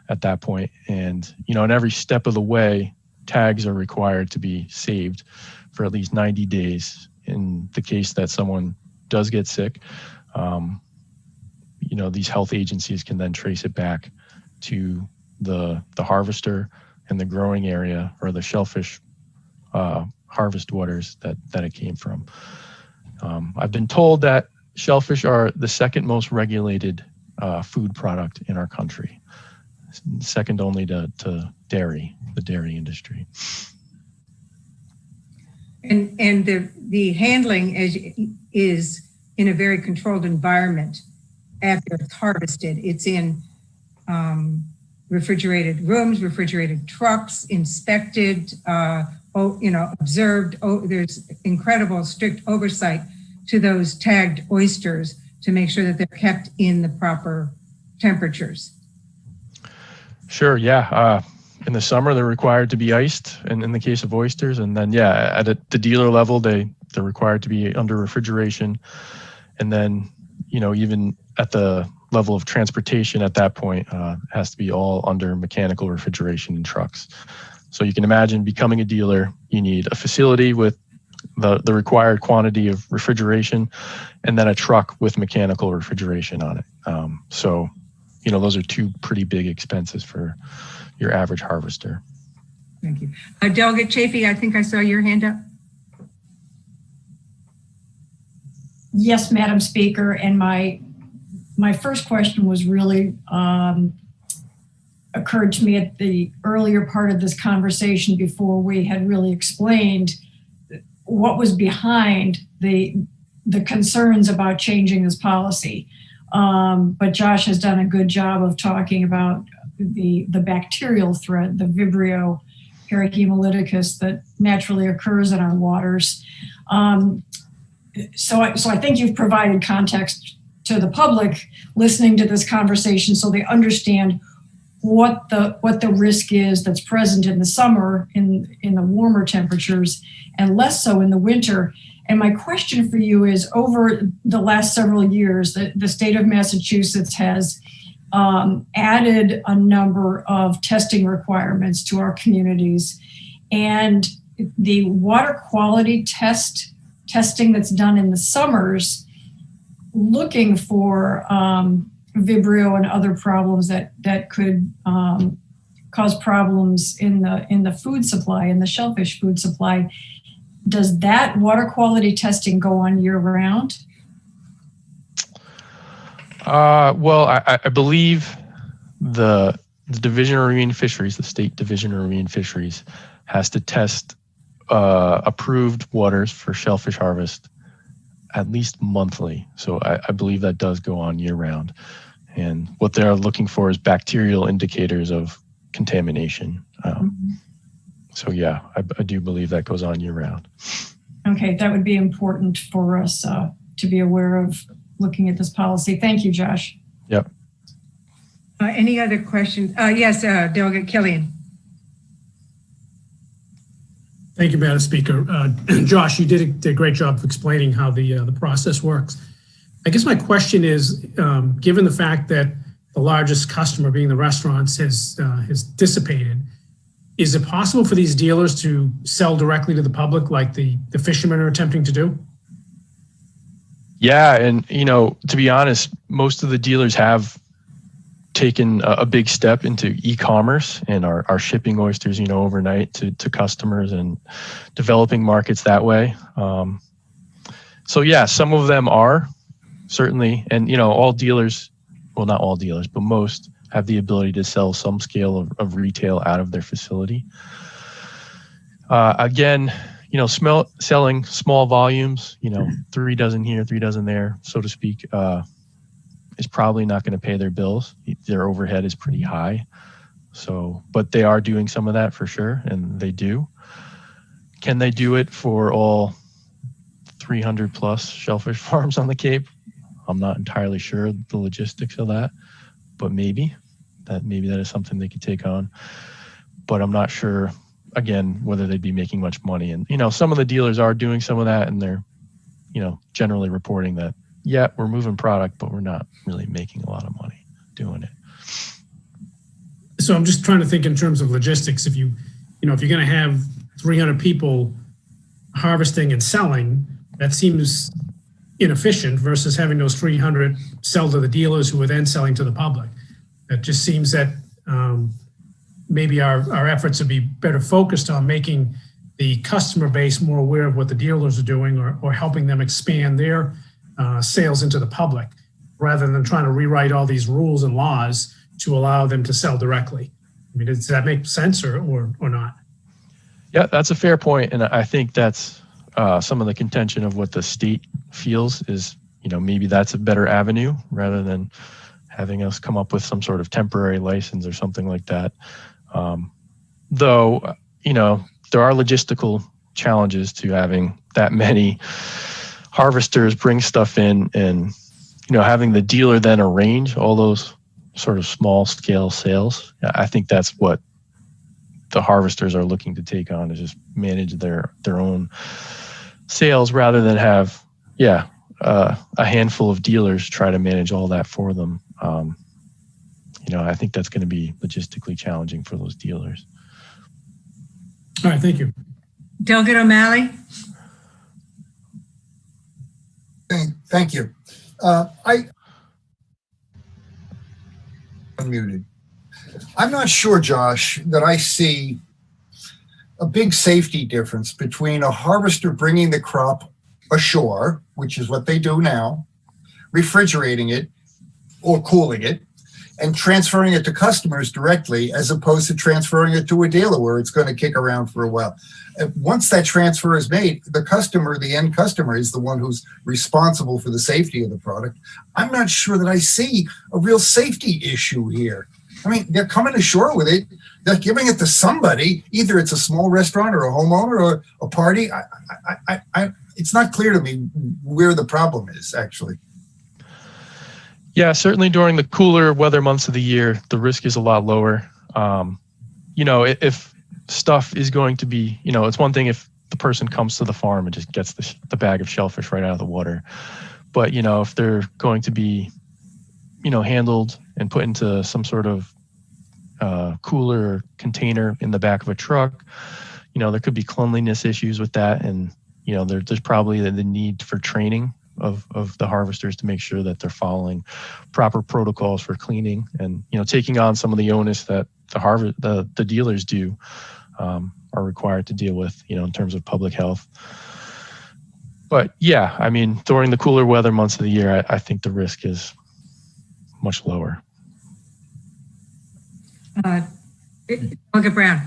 at that point. And, in every step of the way, tags are required to be saved for at least 90 days. In the case that someone does get sick, these health agencies can then trace it back to the harvester and the growing area, or the shellfish harvest waters that it came from. I've been told that shellfish are the second most regulated food product in our country, second only to dairy, the dairy industry. And the handling is in a very controlled environment. after it's harvested. It's in refrigerated rooms, refrigerated trucks, inspected, observed. There's incredible strict oversight to those tagged oysters to make sure that they're kept in the proper temperatures. Sure, yeah. In the summer, they're required to be iced, and in the case of oysters, and then at the dealer level, they're required to be under refrigeration, and then even at the level of transportation at that point, has to be all under mechanical refrigeration in trucks. So you can imagine becoming a dealer, you need a facility with the required quantity of refrigeration, and then a truck with mechanical refrigeration on it. So those are two pretty big expenses for your average harvester. Thank you. Delegate Chafee, I think I saw your hand up. Yes, Madam Speaker. And my first question was really occurred to me at the earlier part of this conversation before we had really explained what was behind the concerns about changing this policy. But Josh has done a good job of talking about the bacterial threat, the Vibrio parahemolyticus that naturally occurs in our waters. So I think you've provided context to the public listening to this conversation so they understand what the risk is that's present in the summer in the warmer temperatures and less so in the winter. And my question for you is, over the last several years, the state of Massachusetts has added a number of testing requirements to our communities. And the water quality testing that's done in the summers, looking for Vibrio and other problems that could cause problems in the food supply, in the shellfish food supply. Does that water quality testing go on year round? Well, I believe the Division of Marine Fisheries, the State Division of Marine Fisheries, has to test approved waters for shellfish harvest at least monthly. So I believe that does go on year round. And what they're looking for is bacterial indicators of contamination. So yeah, I do believe that goes on year round. Okay, that would be important for us to be aware of looking at this policy. Thank you, Josh. Yep. Any other questions? Yes, Delegate Killian. Thank you, Madam Speaker. Josh, you did a great job of explaining how the process works. I guess my question is, given the fact that the largest customer, being the restaurants, has dissipated, is it possible for these dealers to sell directly to the public like the fishermen are attempting to do? Yeah, and to be honest, most of the dealers have taken a big step into e-commerce and are shipping oysters, overnight to customers and developing markets that way. So yeah, some of them are certainly, and all dealers, well, not all dealers, but most have the ability to sell some scale of retail out of their facility. Again, selling small volumes, 3 dozen here, 3 dozen there, so to speak, is probably not going to pay their bills. Their overhead is pretty high. So, but they are doing some of that for sure, and they do. Can they do it for all 300 plus shellfish farms on the Cape? I'm not entirely sure the logistics of that, but maybe that is something they could take on. But I'm not sure, again, whether they'd be making much money. And, some of the dealers are doing some of that, and they're, generally reporting that, yeah, we're moving product, but we're not really making a lot of money doing it. So I'm just trying to think in terms of logistics. If if you're going to have 300 people harvesting and selling, that seems inefficient versus having those 300 sell to the dealers who are then selling to the public. It just seems that maybe our efforts would be better focused on making the customer base more aware of what the dealers are doing, or helping them expand their sales into the public, rather than trying to rewrite all these rules and laws to allow them to sell directly. I mean, does that make sense or not? Yeah, that's a fair point. And I think that's some of the contention of what the state feels is, maybe that's a better avenue rather than having us come up with some sort of temporary license or something like that. Though, there are logistical challenges to having that many harvesters bring stuff in and, having the dealer then arrange all those sort of small scale sales. I think that's what the harvesters are looking to take on, is just manage their own sales rather than have, a handful of dealers try to manage all that for them. I think that's going to be logistically challenging for those dealers. All right, thank you. Delegate O'Malley? Thank you. I unmuted. I'm not sure, Josh, that I see a big safety difference between a harvester bringing the crop ashore, which is what they do now, refrigerating it or cooling it, and transferring it to customers directly, as opposed to transferring it to a dealer where it's going to kick around for a while. Once that transfer is made, the end customer is the one who's responsible for the safety of the product. I'm not sure that I see a real safety issue here. I mean, they're coming ashore with it. They're giving it to somebody. Either it's a small restaurant or a homeowner or a party. It's not clear to me where the problem is, actually. Yeah, certainly during the cooler weather months of the year, the risk is a lot lower. If stuff is going to be, it's one thing if the person comes to the farm and just gets the bag of shellfish right out of the water. But, if they're going to be, handled and put into some sort of cooler or container in the back of a truck, there could be cleanliness issues with that. And, there's probably the need for training of the harvesters to make sure that they're following proper protocols for cleaning and, taking on some of the onus that the dealers do are required to deal with, in terms of public health. But yeah, I mean, during the cooler weather months of the year, I think the risk is much lower. Delegate Brown?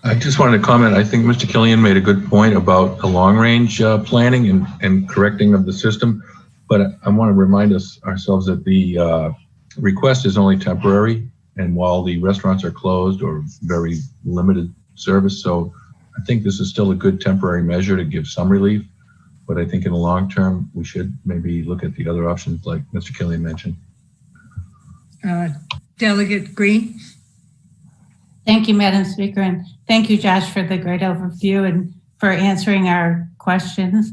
I just wanted to comment. I think Mr. Killian made a good point about the long-range planning and correcting of the system. But I want to remind ourselves that the request is only temporary, and while the restaurants are closed or very limited service, so I think this is still a good temporary measure to give some relief. But I think in the long term, we should maybe look at the other options like Mr. Killian mentioned. Delegate Green? Thank you, Madam Speaker, and thank you, Josh, for the great overview and for answering our questions.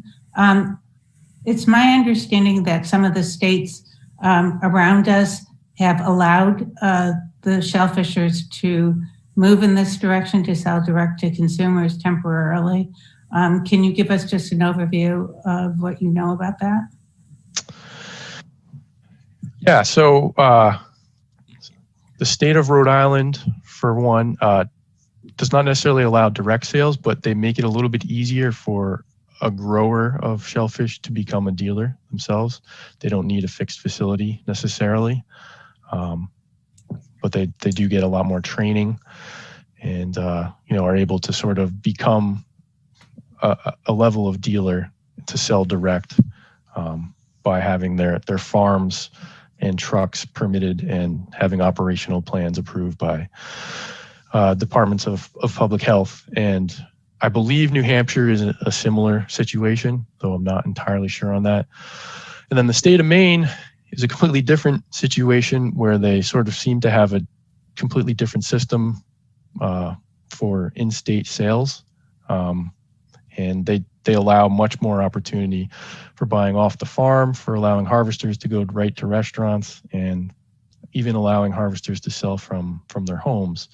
It's my understanding that some of the states around us have allowed the shellfishers to move in this direction to sell direct to consumers temporarily. Can you give us just an overview of what you know about that? Yeah, so the state of Rhode Island, for one, does not necessarily allow direct sales, but they make it a little bit easier for a grower of shellfish to become a dealer themselves. They don't need a fixed facility necessarily, but they do get a lot more training and are able to sort of become a level of dealer to sell direct by having their farms and trucks permitted and having operational plans approved by departments of public health. And I believe New Hampshire is a similar situation, though I'm not entirely sure on that. And then the state of Maine is a completely different situation where they sort of seem to have a completely different system for in-state sales. And they allow much more opportunity for buying off the farm, for allowing harvesters to go right to restaurants, and even allowing harvesters to sell from their homes.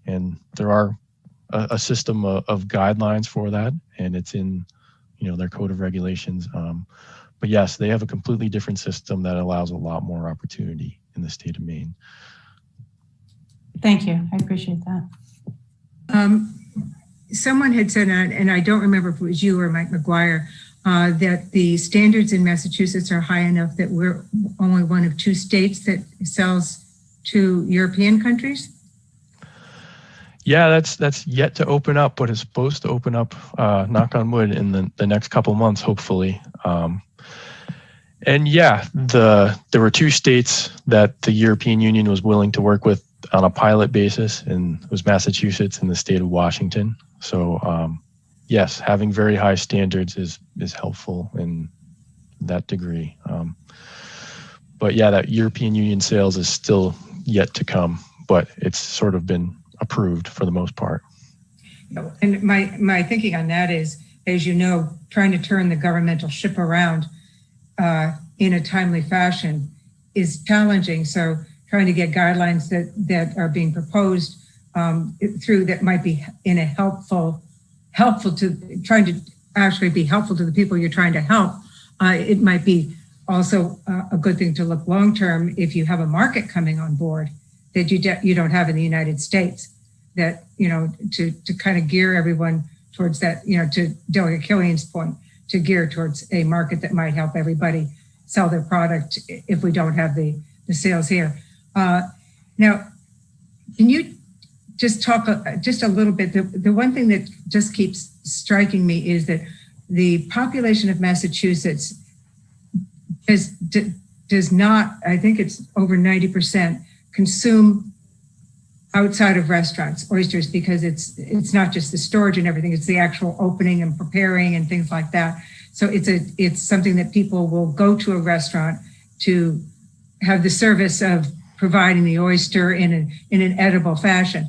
And there are a system of guidelines for that, and it's in their code of regulations. But yes, they have a completely different system that allows a lot more opportunity in the state of Maine. Thank you. I appreciate that. Someone had said, and I don't remember if it was you or Mike McGuire, that the standards in Massachusetts are high enough that we're only one of 2 states that sells to European countries? Yeah, that's yet to open up, but it's supposed to open up, knock on wood, in the next couple months, hopefully. And yeah, there were 2 states that the European Union was willing to work with on a pilot basis, and it was Massachusetts and the state of Washington. So yes, having very high standards is helpful in that degree. But yeah, that European Union sales is still yet to come, but it's sort of been approved for the most part. And my thinking on that is, as you know, trying to turn the governmental ship around in a timely fashion is challenging. So trying to get guidelines that are being proposed through that might be in a helpful to trying to actually be helpful to the people you're trying to help. It might be also a good thing to look long term if you have a market coming on board that you don't have in the United States, that, you know, to kind of gear everyone towards that, you know, to Delegate Killian's point, to gear towards a market that might help everybody sell their product if we don't have the sales here. Now, can you just talk just a little bit? The one thing that just keeps striking me is that the population of Massachusetts does not, I think it's over 90%, consume outside of restaurants, oysters, because it's not just the storage and everything, it's the actual opening and preparing and things like that. So it's something that people will go to a restaurant to have the service of providing the oyster in an edible fashion.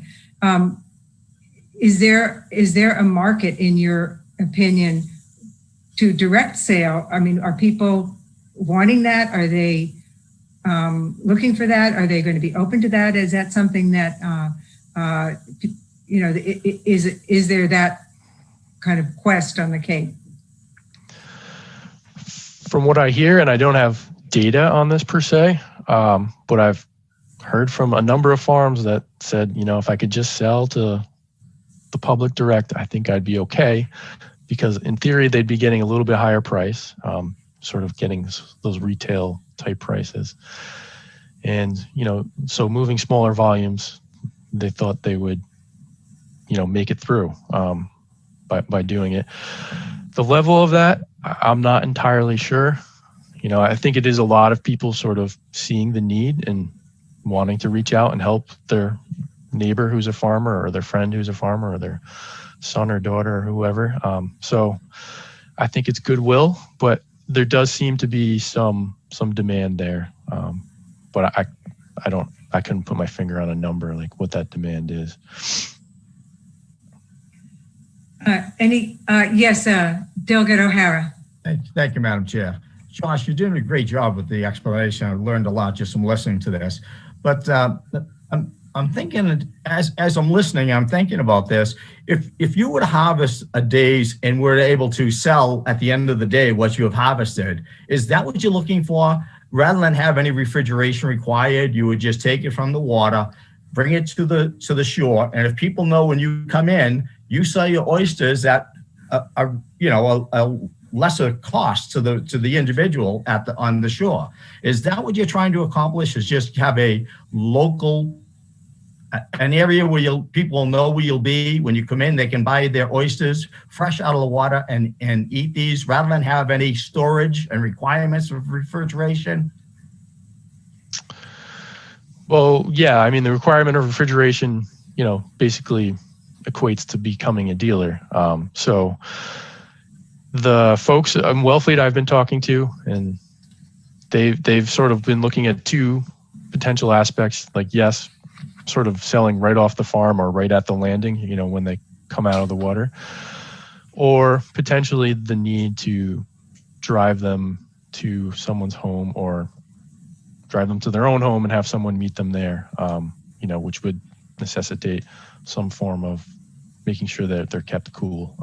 Is there a market, in your opinion, to direct sale? I mean, are people wanting that? Are they looking for that? Are they going to be open to that? Is that something that, you know, is there that kind of quest on the Cape? From what I hear, and I don't have data on this per se, but I've heard from a number of farms that said, you know, if I could just sell to the public direct, I think I'd be okay, because in theory, they'd be getting a little bit higher price, sort of getting those retail type prices. And, you know, so moving smaller volumes, they thought they would, you know, make it through by doing it. The level of that, I'm not entirely sure. You know, I think it is a lot of people sort of seeing the need and wanting to reach out and help their neighbor who's a farmer, or their friend who's a farmer, or their son or daughter or whoever. So I think it's goodwill, but there does seem to be some demand there. But I couldn't put my finger on a number, like what that demand is. Yes, Delegate O'Hara. Thank you, Madam Chair. Josh, you're doing a great job with the explanation. I've learned a lot just from listening to this. But I'm thinking, as I'm listening, I'm thinking about this. If you were to harvest a day's and were able to sell at the end of the day what you have harvested, is that what you're looking for? Rather than have any refrigeration required, you would just take it from the water, bring it to the shore, and if people know when you come in, you sell your oysters at a lesser cost to the individual on the shore. Is that what you're trying to accomplish? Is just have a local, an area where people know where you'll be when you come in? They can buy their oysters fresh out of the water and eat these, rather than have any storage and requirements of refrigeration? Well, yeah, I mean, the requirement of refrigeration, you know, basically equates to becoming a dealer. So the folks in Wellfleet I've been talking to, and they've sort of been looking at 2 potential aspects, like, yes, sort of selling right off the farm or right at the landing, you know, when they come out of the water, or potentially the need to drive them to someone's home, or drive them to their own home and have someone meet them there, you know, which would necessitate some form of making sure that they're kept cool,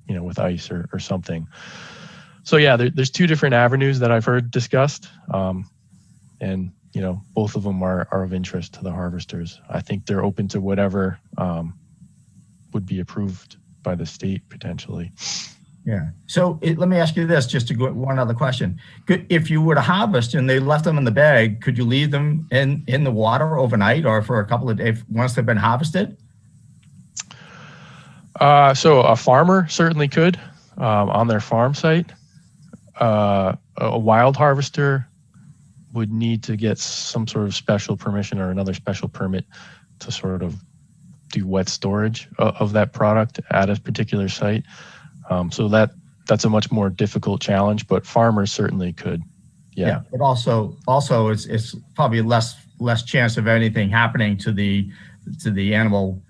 you know, with ice or something. So yeah, there's 2 different avenues that I've heard discussed. And, you know, both of them are of interest to the harvesters. I think they're open to whatever would be approved by the state potentially. Yeah. So let me ask you this, just to go one other question. If you were to harvest and they left them in the bag, could you leave them in the water overnight or for a couple of days once they've been harvested? So a farmer certainly could on their farm site. A a wild harvester would need to get some sort of special permission or another special permit to sort of do wet storage of that product at a particular site. So that's a much more difficult challenge, but farmers certainly could. Yeah. But also it's probably less chance of anything happening to the animal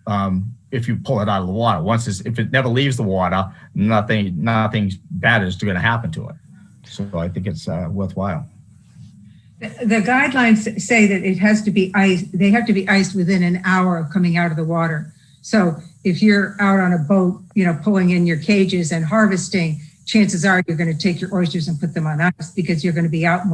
if you pull it out of the water. If it never leaves the water, nothing bad is going to happen to it. So I think it's worthwhile. The guidelines say that it has to be iced. They have to be iced within an hour of coming out of the water. So if you're out on a boat, pulling in your cages and harvesting, chances are you're going to take your oysters and put them on ice because you're going to be out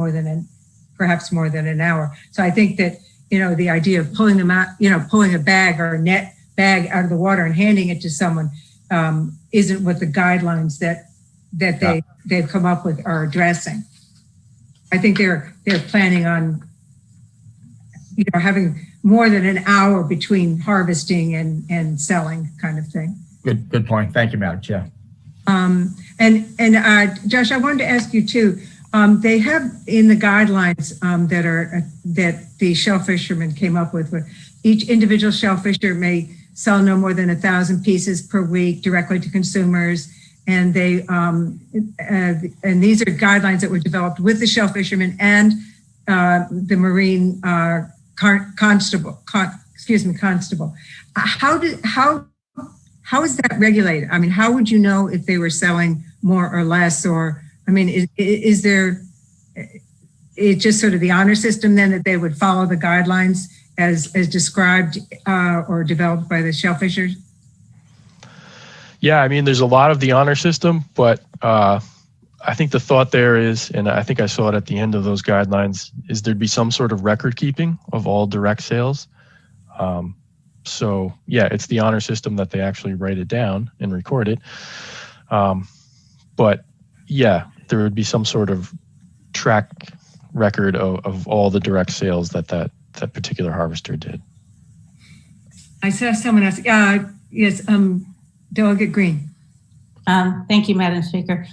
perhaps more than an hour. So I think that, the idea of pulling them out, pulling a bag or a net bag out of the water and handing it to someone isn't what the guidelines that they've come up with are addressing. I think they're planning on, having more than an hour between harvesting and selling kind of thing. Good point. Thank you, Madam Chair. Josh, I wanted to ask you too, they have in the guidelines that the shell fishermen came up with, where each individual shell fisher may sell no more than 1,000 pieces per week directly to consumers. And and these are guidelines that were developed with the shell fishermen and the marine constable. How is that regulated? I mean, how would you know if they were selling more or less? Or, I mean, is there it's just sort of the honor system then that they would follow the guidelines as described or developed by the shell fishers? Yeah, I mean, there's a lot of the honor system, but I think the thought there is, and I think I saw it at the end of those guidelines, is there'd be some sort of record keeping of all direct sales. So yeah, it's the honor system that they actually write it down and record it. But yeah, there would be some sort of track record of all the direct sales that particular harvester did. I saw someone else. Yes, Delegate Green. Thank you, Madam Speaker.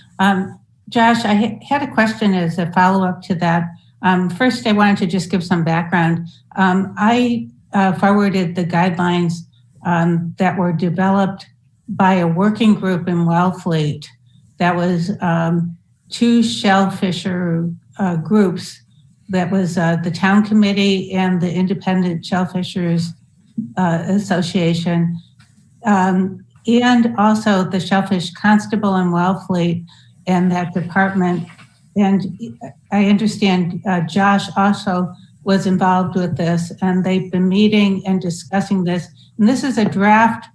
Josh, I had a question as a follow-up to that. First, I wanted to just give some background. I forwarded the guidelines that were developed by a working group in Wellfleet. That was 2 shell fisher groups. That was the town committee and the Independent Shell Fishers Association. And also the Shellfish Constable in Wellfleet and that department. And I understand Josh also was involved with this, and they've been meeting and discussing this. And this is a draft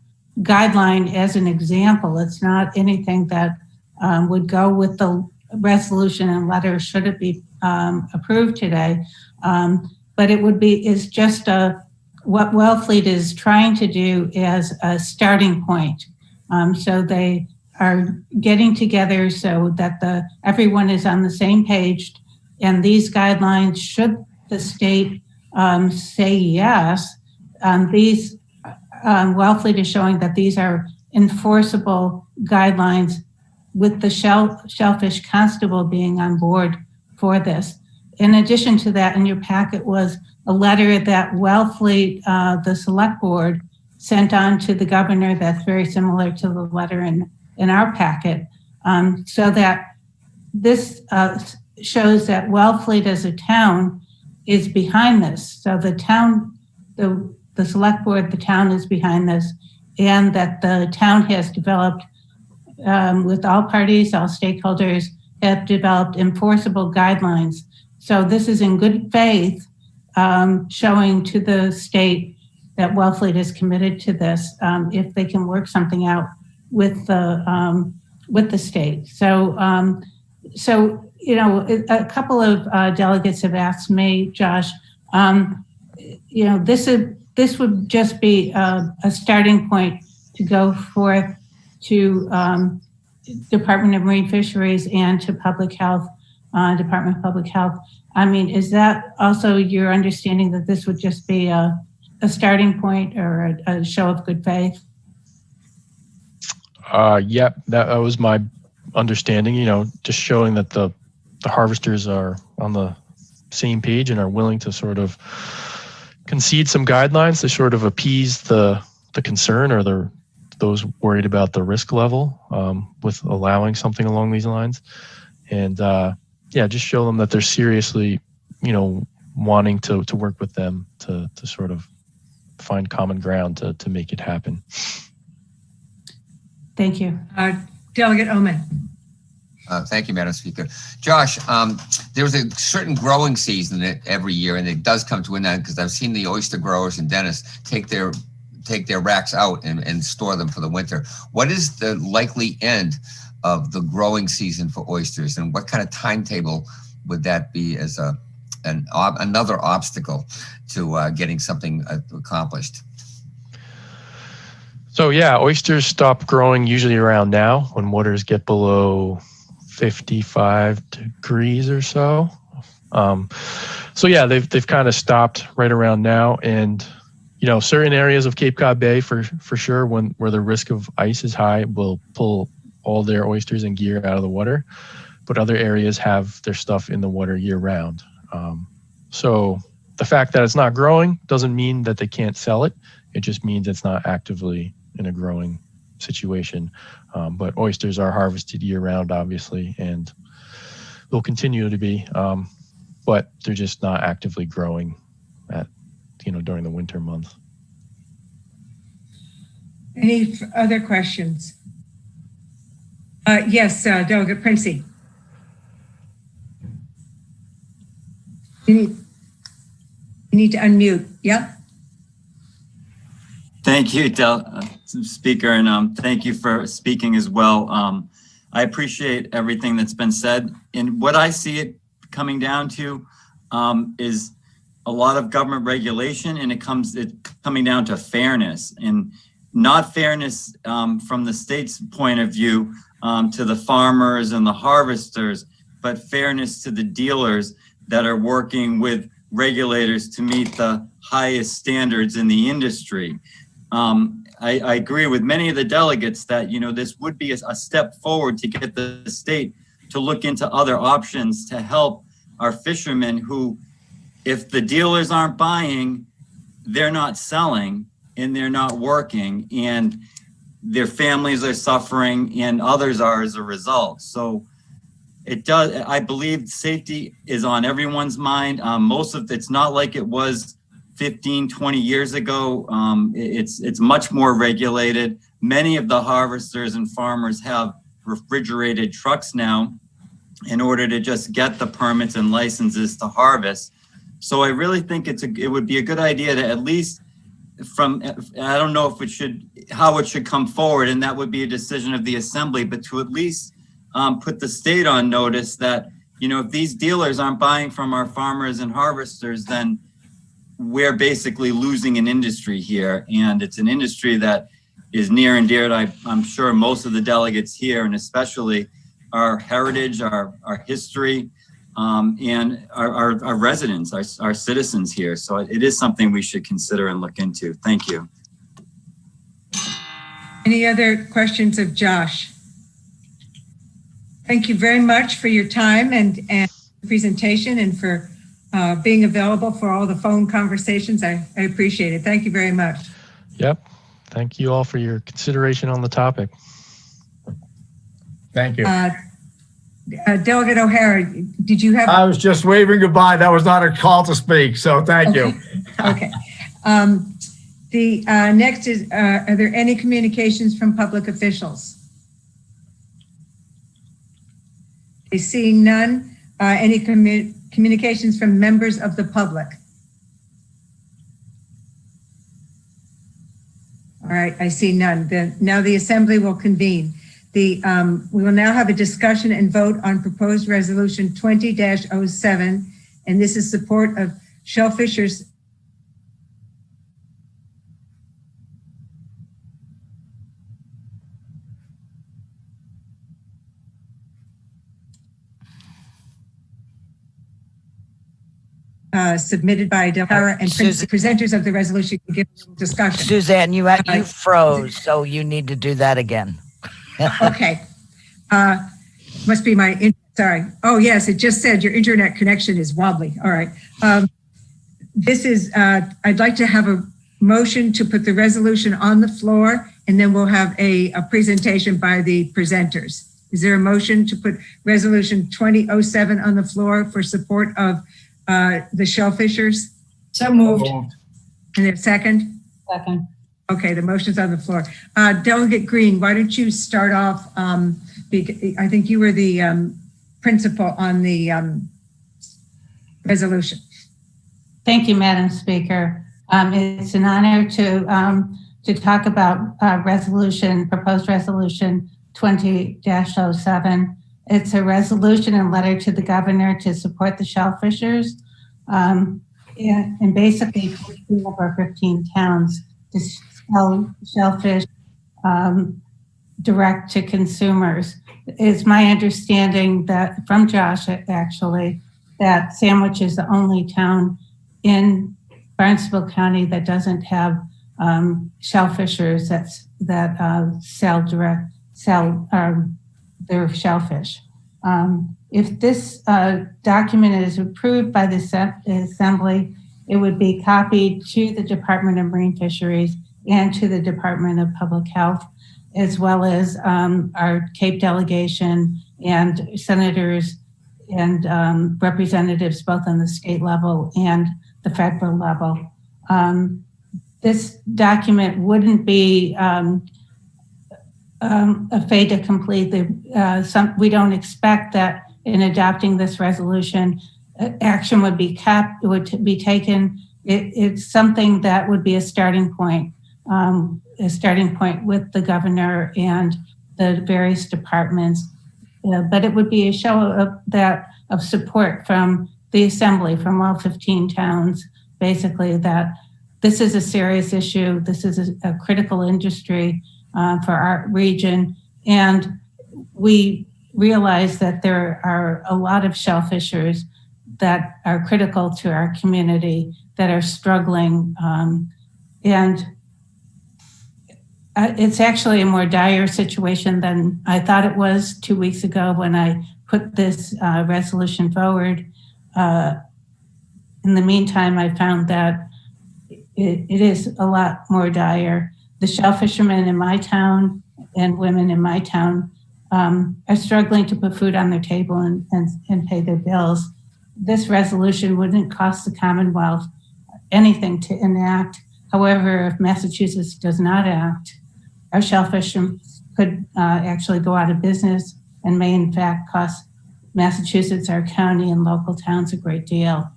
guideline as an example. It's not anything that would go with the resolution and letter should it be approved today. But is just what Wellfleet is trying to do as a starting point. So they are getting together so that everyone is on the same page, and these guidelines, should the state say yes, these Wellfleet is showing that these are enforceable guidelines with the Shellfish Constable being on board for this. In addition to that, in your packet was a letter that Wellfleet, the select board, sent on to the governor that's very similar to the letter in our packet, so that this shows that Wellfleet as a town is behind this. So the town, the select board, the town is behind this, and that the town has developed, with all parties, all stakeholders, have developed enforceable guidelines. So this is in good faith, showing to the state that Wellfleet is committed to this, if they can work something out with the state. So, a couple of delegates have asked me, Josh, this would just be a starting point to go forth to Department of Marine Fisheries and to Public Health, Department of Public Health. I mean, is that also your understanding that this would just be a starting point or a show of good faith? Yeah, that was my understanding, just showing that the the harvesters are on the same page and are willing to sort of concede some guidelines to sort of appease the concern or those worried about the risk level with allowing something along these lines. And just show them that they're seriously, wanting to work with them to sort of find common ground to make it happen. Thank you. Delegate Omen. Thank you, Madam Speaker. Josh, there's a certain growing season every year, and it does come to an end because I've seen the oyster growers and dentists take their racks out and store them for the winter. What is the likely end of the growing season for oysters, and what kind of timetable would that be as another obstacle to getting something accomplished? So yeah, oysters stop growing usually around now when waters get below 55 degrees or so. So yeah, they've kind of stopped right around now, and certain areas of Cape Cod Bay for sure, where the risk of ice is high, will pull all their oysters and gear out of the water, but other areas have their stuff in the water year round. So the fact that it's not growing doesn't mean that they can't sell it. It just means it's not actively in a growing situation. But oysters are harvested year round, obviously, and will continue to be, but they're just not actively growing during the winter months. Any other questions? Yes, Delegate Princey. You need to unmute. Yeah. Thank you, Speaker, and thank you for speaking as well. I appreciate everything that's been said. And what I see it coming down to is a lot of government regulation, and it's coming down to fairness, and not fairness from the state's point of view to the farmers and the harvesters, but fairness to the dealers that are working with regulators to meet the highest standards in the industry. I agree with many of the delegates that, this would be a step forward to get the state to look into other options to help our fishermen who, if the dealers aren't buying, they're not selling and they're not working, and their families are suffering and others are as a result. So I believe safety is on everyone's mind. It's not like it was 15, 20 years ago. It's much more regulated. Many of the harvesters and farmers have refrigerated trucks now in order to just get the permits and licenses to harvest. So I really think it would be a good idea to at least I don't know how it should come forward, and that would be a decision of the assembly, but to at least put the state on notice that, if these dealers aren't buying from our farmers and harvesters, then we're basically losing an industry here. And it's an industry that is near and dear to, I'm sure, most of the delegates here, and especially our heritage, our history, and our residents, our citizens here. So it is something we should consider and look into. Thank you. Any other questions of Josh? Thank you very much for your time and presentation, and for being available for all the phone conversations. I appreciate it. Thank you very much. Yep. Thank you all for your consideration on the topic. Thank you. Delegate O'Hara, did you have? I was just waving goodbye. That was not a call to speak, so thank you. Okay. The next is, are there any communications from public officials? Seeing none, any communications from members of the public? All right, I see none. Now the assembly will convene. We will now have a discussion and vote on proposed resolution 20-07, and this is support of shellfishers. Submitted by O'Hara and presenters of the resolution can give discussion. Suzanne, you froze, so you need to do that again. Okay. Must be my internet Sorry. Oh, yes, it just said your internet connection is wobbly. All right. I'd like to have a motion to put the resolution on the floor, and then we'll have a presentation by the presenters. Is there a motion to put resolution 2007 on the floor for support of the shellfishers? So moved. And a second? Second. Okay, the motion's on the floor. Delegate Green, why don't you start off? I think you were the principal on the resolution. Thank you, Madam Speaker. It's an honor to talk about proposed resolution 20-07. It's a resolution and letter to the governor to support the shellfishers, and basically 14 of our 15 towns to sell shellfish direct to consumers. It's my understanding that from Josh, actually, that Sandwich is the only town in Barnstable County that doesn't have shellfishers that sell their shellfish. If this document is approved by the Assembly, it would be copied to the Department of Marine Fisheries and to the Department of Public Health, as well as our Cape delegation and senators and representatives both on the state level and the federal level. This document wouldn't be a fait accompli. We don't expect that in adopting this resolution, action would be taken. It's something that would be a starting point with the governor and the various departments. But it would be a show of support from the Assembly, from all 15 towns, basically, that this is a serious issue. This is a critical industry for our region. And we realize that there are a lot of shellfishers that are critical to our community that are struggling. And it's actually a more dire situation than I thought it was 2 weeks ago when I put this resolution forward. In the meantime, I found that it is a lot more dire. The shellfishermen in my town and women in my town are struggling to put food on their table and pay their bills. This resolution wouldn't cost the Commonwealth anything to enact. However, if Massachusetts does not act, our shellfishers could actually go out of business and may in fact cost Massachusetts, our county, and local towns a great deal.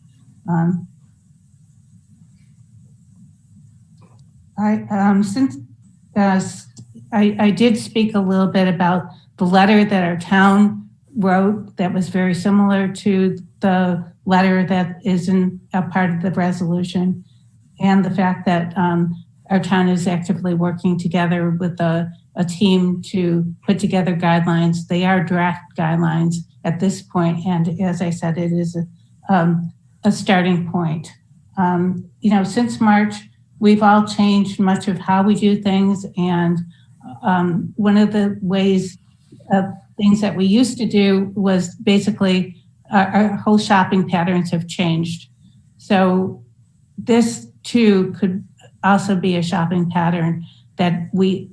I did speak a little bit about the letter that our town wrote that was very similar to the letter that is in a part of the resolution, and the fact that our town is actively working together with a team to put together guidelines. They are draft guidelines at this point, and as I said, it is a starting point. Since March, we've all changed much of how we do things, and one of the things that we used to do was basically our whole shopping patterns have changed. So this too could also be a shopping pattern that we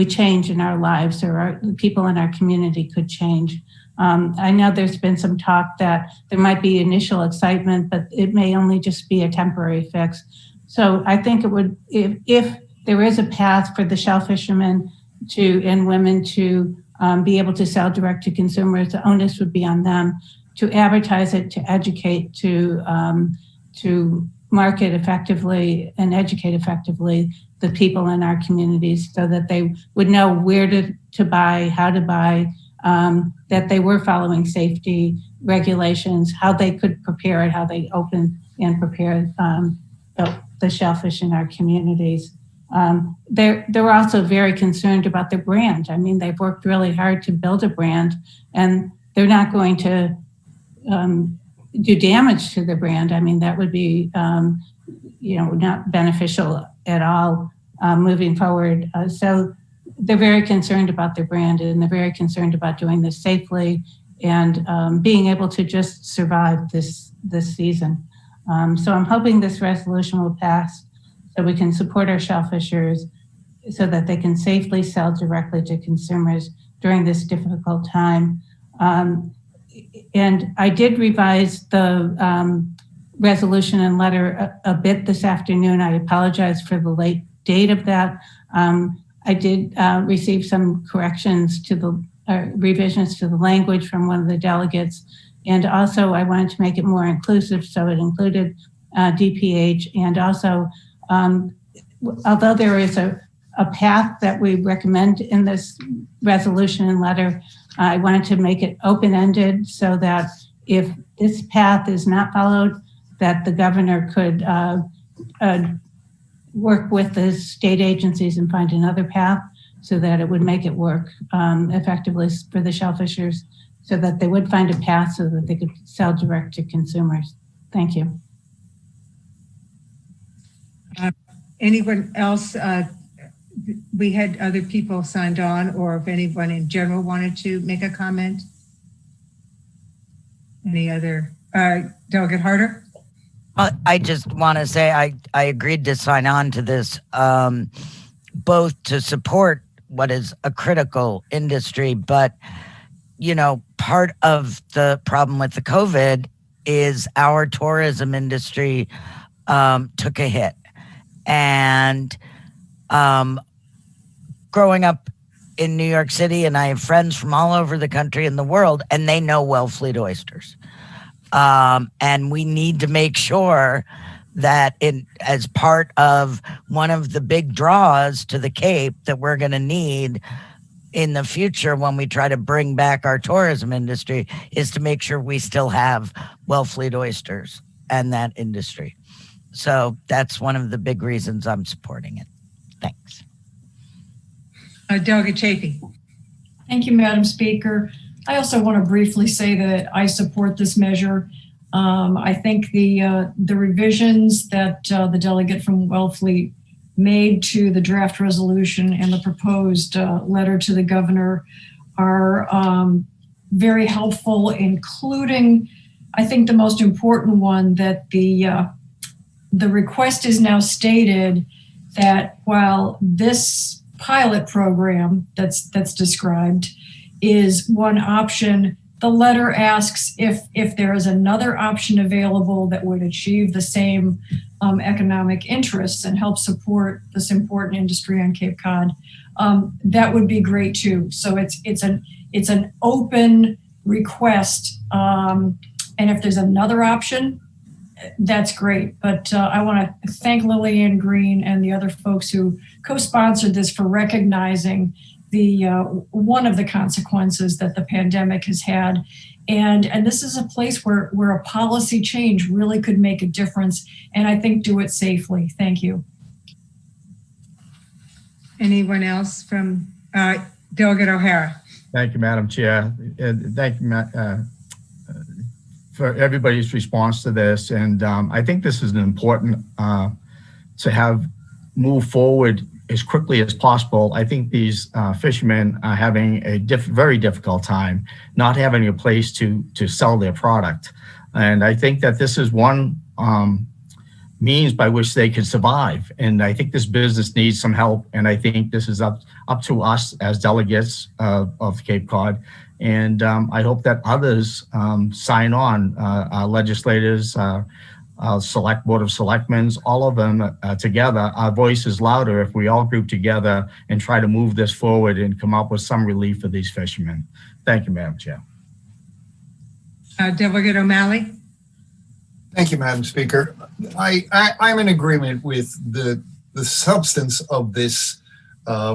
change in our lives, or the people in our community could change. I know there's been some talk that there might be initial excitement, but it may only just be a temporary fix. So I think it would, if there is a path for the shellfishermen and women to be able to sell direct to consumers, the onus would be on them to advertise it, to educate, to market effectively and educate effectively the people in our communities so that they would know where to buy, how to buy, that they were following safety regulations, how they could prepare it, how they open and prepare the shellfish in our communities. They're also very concerned about their brand. I mean, they've worked really hard to build a brand, and they're not going to do damage to the brand. I mean, that would be, not beneficial at all moving forward. So they're very concerned about their brand, and they're very concerned about doing this safely and being able to just survive this season. So I'm hoping this resolution will pass so we can support our shellfishers so that they can safely sell directly to consumers during this difficult time. And I did revise the resolution and letter a bit this afternoon. I apologize for the late date of that. I did receive some corrections to the revisions to the language from one of the delegates. And also I wanted to make it more inclusive, so it included DPH. And also, although there is a path that we recommend in this resolution and letter, I wanted to make it open-ended so that if this path is not followed, that the governor could work with the state agencies and find another path so that it would make it work effectively for the shellfishers, so that they would find a path so that they could sell direct to consumers. Thank you. Anyone else? We had other people signed on, or if anyone in general wanted to make a comment. Any other? Delegate Harder? I just want to say I agreed to sign on to this, both to support what is a critical industry, but, you know, part of the problem with the COVID is our tourism industry took a hit. And growing up in New York City, and I have friends from all over the country and the world, and they know Wellfleet oysters. And we need to make sure that as part of one of the big draws to the Cape that we're going to need in the future when we try to bring back our tourism industry is to make sure we still have Wellfleet oysters and that industry. So that's one of the big reasons I'm supporting it. Thanks. Delegate Chafee. Thank you, Madam Speaker. I also want to briefly say that I support this measure. I think the revisions that the delegate from Wellfleet made to the draft resolution and the proposed letter to the governor are very helpful, including, I think, the most important one, that the request is now stated that while this pilot program that's described is one option, the letter asks if there is another option available that would achieve the same economic interests and help support this important industry on Cape Cod. That would be great too. So it's an open request, and if there's another option, that's great. But I want to thank Lillian Green and the other folks who co-sponsored this for recognizing the one of the consequences that the pandemic has had. And this is a place where a policy change really could make a difference, and I think do it safely. Thank you. Anyone else from Delegate O'Hara? Thank you, Madam Chair. Thank you, for everybody's response to this. And I think this is important to have move forward as quickly as possible. I think these fishermen are having a very difficult time not having a place to sell their product. And I think that this is one means by which they can survive. And I think this business needs some help. And I think this is up to us as delegates of Cape Cod. And I hope that others sign on, our legislators, select Board of Selectmen, all of them together. Our voice is louder if we all group together and try to move this forward and come up with some relief for these fishermen. Thank you, Madam Chair. Delegate O'Malley. Thank you, Madam Speaker. I'm in agreement with the substance of this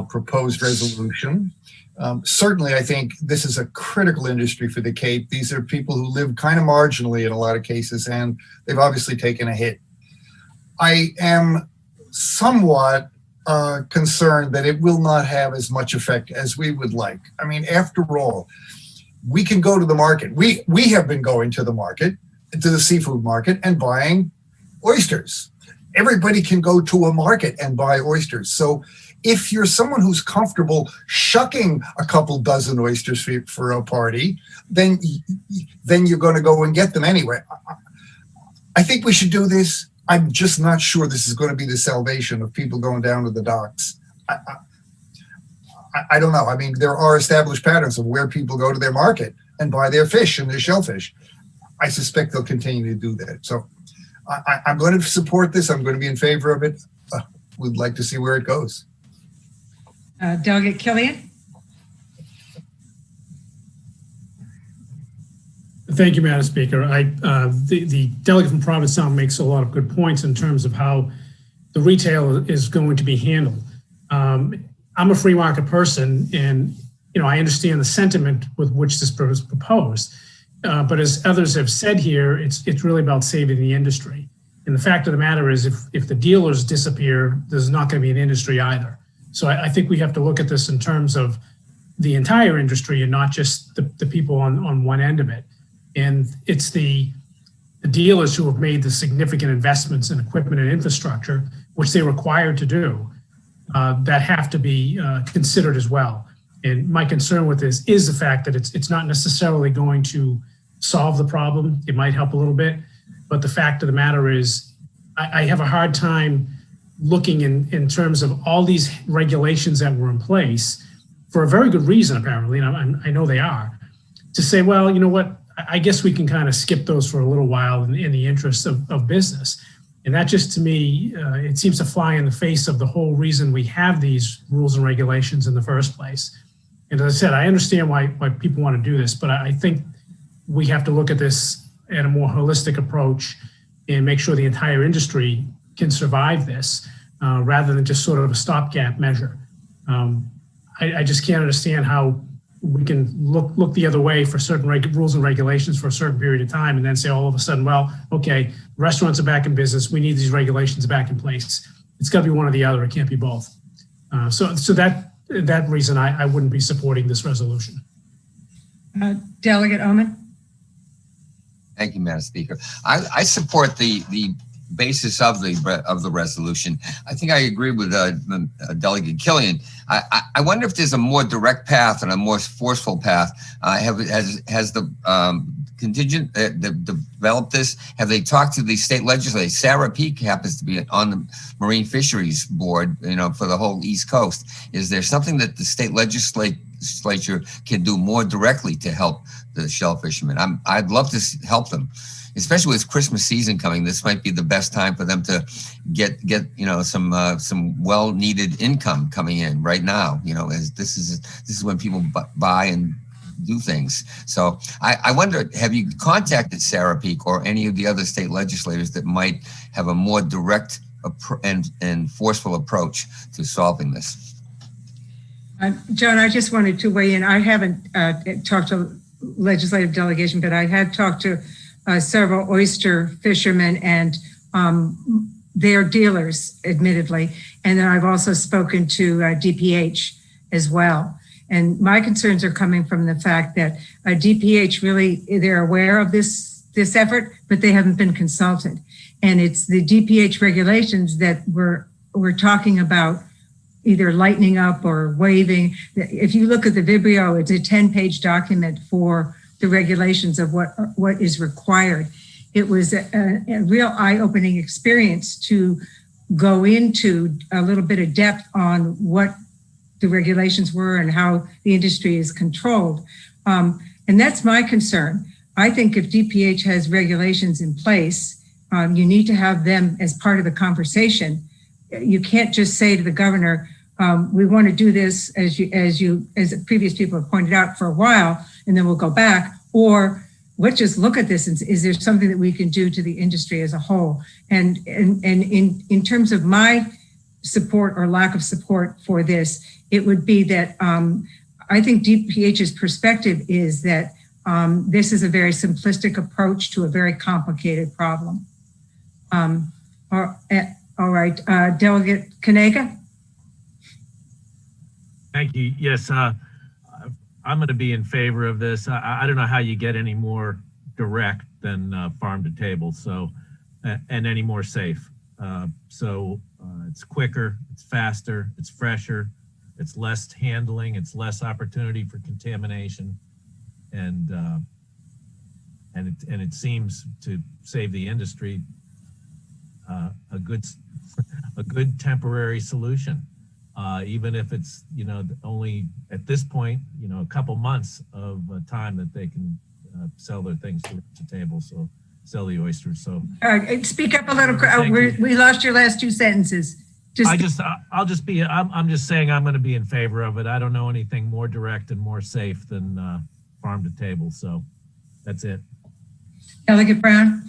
proposed resolution. Certainly, I think this is a critical industry for the Cape. These are people who live kind of marginally in a lot of cases, and they've obviously taken a hit. I am somewhat concerned that it will not have as much effect as we would like. I mean, after all, we can go to the market. We have been going to the market, to the seafood market, and buying oysters. Everybody can go to a market and buy oysters. So If you're someone who's comfortable shucking a couple dozen oysters for a party, then you're going to go and get them anyway. I think we should do this. I'm just not sure this is going to be the salvation of people going down to the docks. I don't know. I mean, there are established patterns of where people go to their market and buy their fish and their shellfish. I suspect they'll continue to do that. So I'm going to support this. I'm going to be in favor of it. We'd like to see where it goes. Delegate Killian? Thank you, Madam Speaker. The delegate from Provincetown makes a lot of good points in terms of how the retail is going to be handled. I'm a free market person, and I understand the sentiment with which this was proposed. But as others have said here, it's really about saving the industry. And the fact of the matter is, if the dealers disappear, there's not going to be an industry either. So I think we have to look at this in terms of the entire industry and not just the people on one end of it. And it's the dealers who have made the significant investments in equipment and infrastructure, which they're required to do, that have to be considered as well. And my concern with this is the fact that it's not necessarily going to solve the problem. It might help a little bit, but the fact of the matter is I have a hard time looking in terms of all these regulations that were in place for a very good reason, apparently, and I know they are, to say, well, you know what, I guess we can kind of skip those for a little while in the interest of business. And that just, to me, it seems to fly in the face of the whole reason we have these rules and regulations in the first place. And as I said, I understand why people want to do this, but I think we have to look at this at a more holistic approach and make sure the entire industry can survive this rather than just sort of a stopgap measure. I just can't understand how we can look the other way for certain rules and regulations for a certain period of time and then say all of a sudden, well, okay, restaurants are back in business. We need these regulations back in place. It's got to be one or the other. It can't be both. So that reason, I wouldn't be supporting this resolution. Delegate Omen? Thank you, Madam Speaker. I support the basis of the resolution. I think I agree with Delegate Killian. I wonder if there's a more direct path and a more forceful path. Has the contingent developed this? Have they talked to the state legislature? Sarah Peak happens to be on the Marine Fisheries Board, for the whole East Coast. Is there something that the state legislature can do more directly to help the shell fishermen? I'd love to help them, especially with Christmas season coming. This might be the best time for them to get some well-needed income coming in right now. As this is when people buy and do things. So I wonder, have you contacted Sarah Peak or any of the other state legislators that might have a more direct and forceful approach to solving this? John, I just wanted to weigh in. I haven't talked to legislative delegation, but I have talked to several oyster fishermen and their dealers, admittedly. And then I've also spoken to DPH as well. And my concerns are coming from the fact that DPH really, they're aware of this effort, but they haven't been consulted. And it's the DPH regulations that we're talking about either lightening up or waiving. If you look at the Vibrio, it's a 10-page document for the regulations of what is required. It was a real eye-opening experience to go into a little bit of depth on what the regulations were and how the industry is controlled. And that's my concern. I think if DPH has regulations in place, you need to have them as part of the conversation. You can't just say to the governor, we want to do this as previous people have pointed out for a while, and then we'll go back, or let's just look at this and is there something that we can do to the industry as a whole? And in terms of my support or lack of support for this, it would be that I think DPH's perspective is that this is a very simplistic approach to a very complicated problem. All right, Delegate Kanega? Thank you. Yes, I'm going to be in favor of this. I don't know how you get any more direct than farm to table, so and any more safe. So It's quicker, it's faster, it's fresher, it's less handling, it's less opportunity for contamination, and it seems to save the industry a good temporary solution, even if it's only at this point a couple months of time that they can sell their things to table. So sell the oysters. So speak up a little. We lost your last two sentences. I'm just saying I'm going to be in favor of it. I don't know anything more direct and more safe than farm to table. So that's it. Delegate Brown.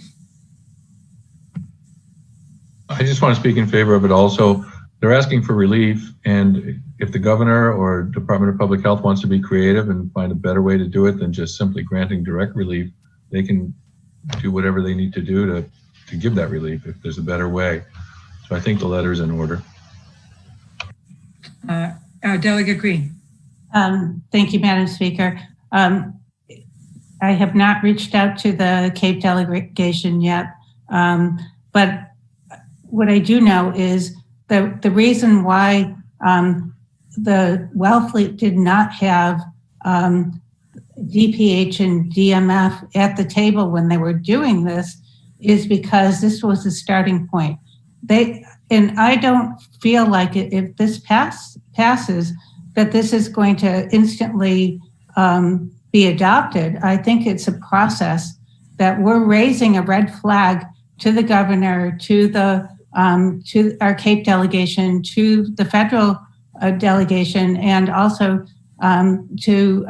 I just want to speak in favor of it also. They're asking for relief, and if the governor or Department of Public Health wants to be creative and find a better way to do it than just simply granting direct relief, they can do whatever they need to do to give that relief if there's a better way. So I think the letter is in order. Delegate Green. Thank you, Madam Speaker. I have not reached out to the Cape delegation yet, but what I do know is the reason why the well fleet did not have DPH and DMF at the table when they were doing this is because this was the starting point. And I don't feel like if this passes, that this is going to instantly be adopted. I think it's a process that we're raising a red flag to the governor, to our Cape delegation, to the federal delegation, and also to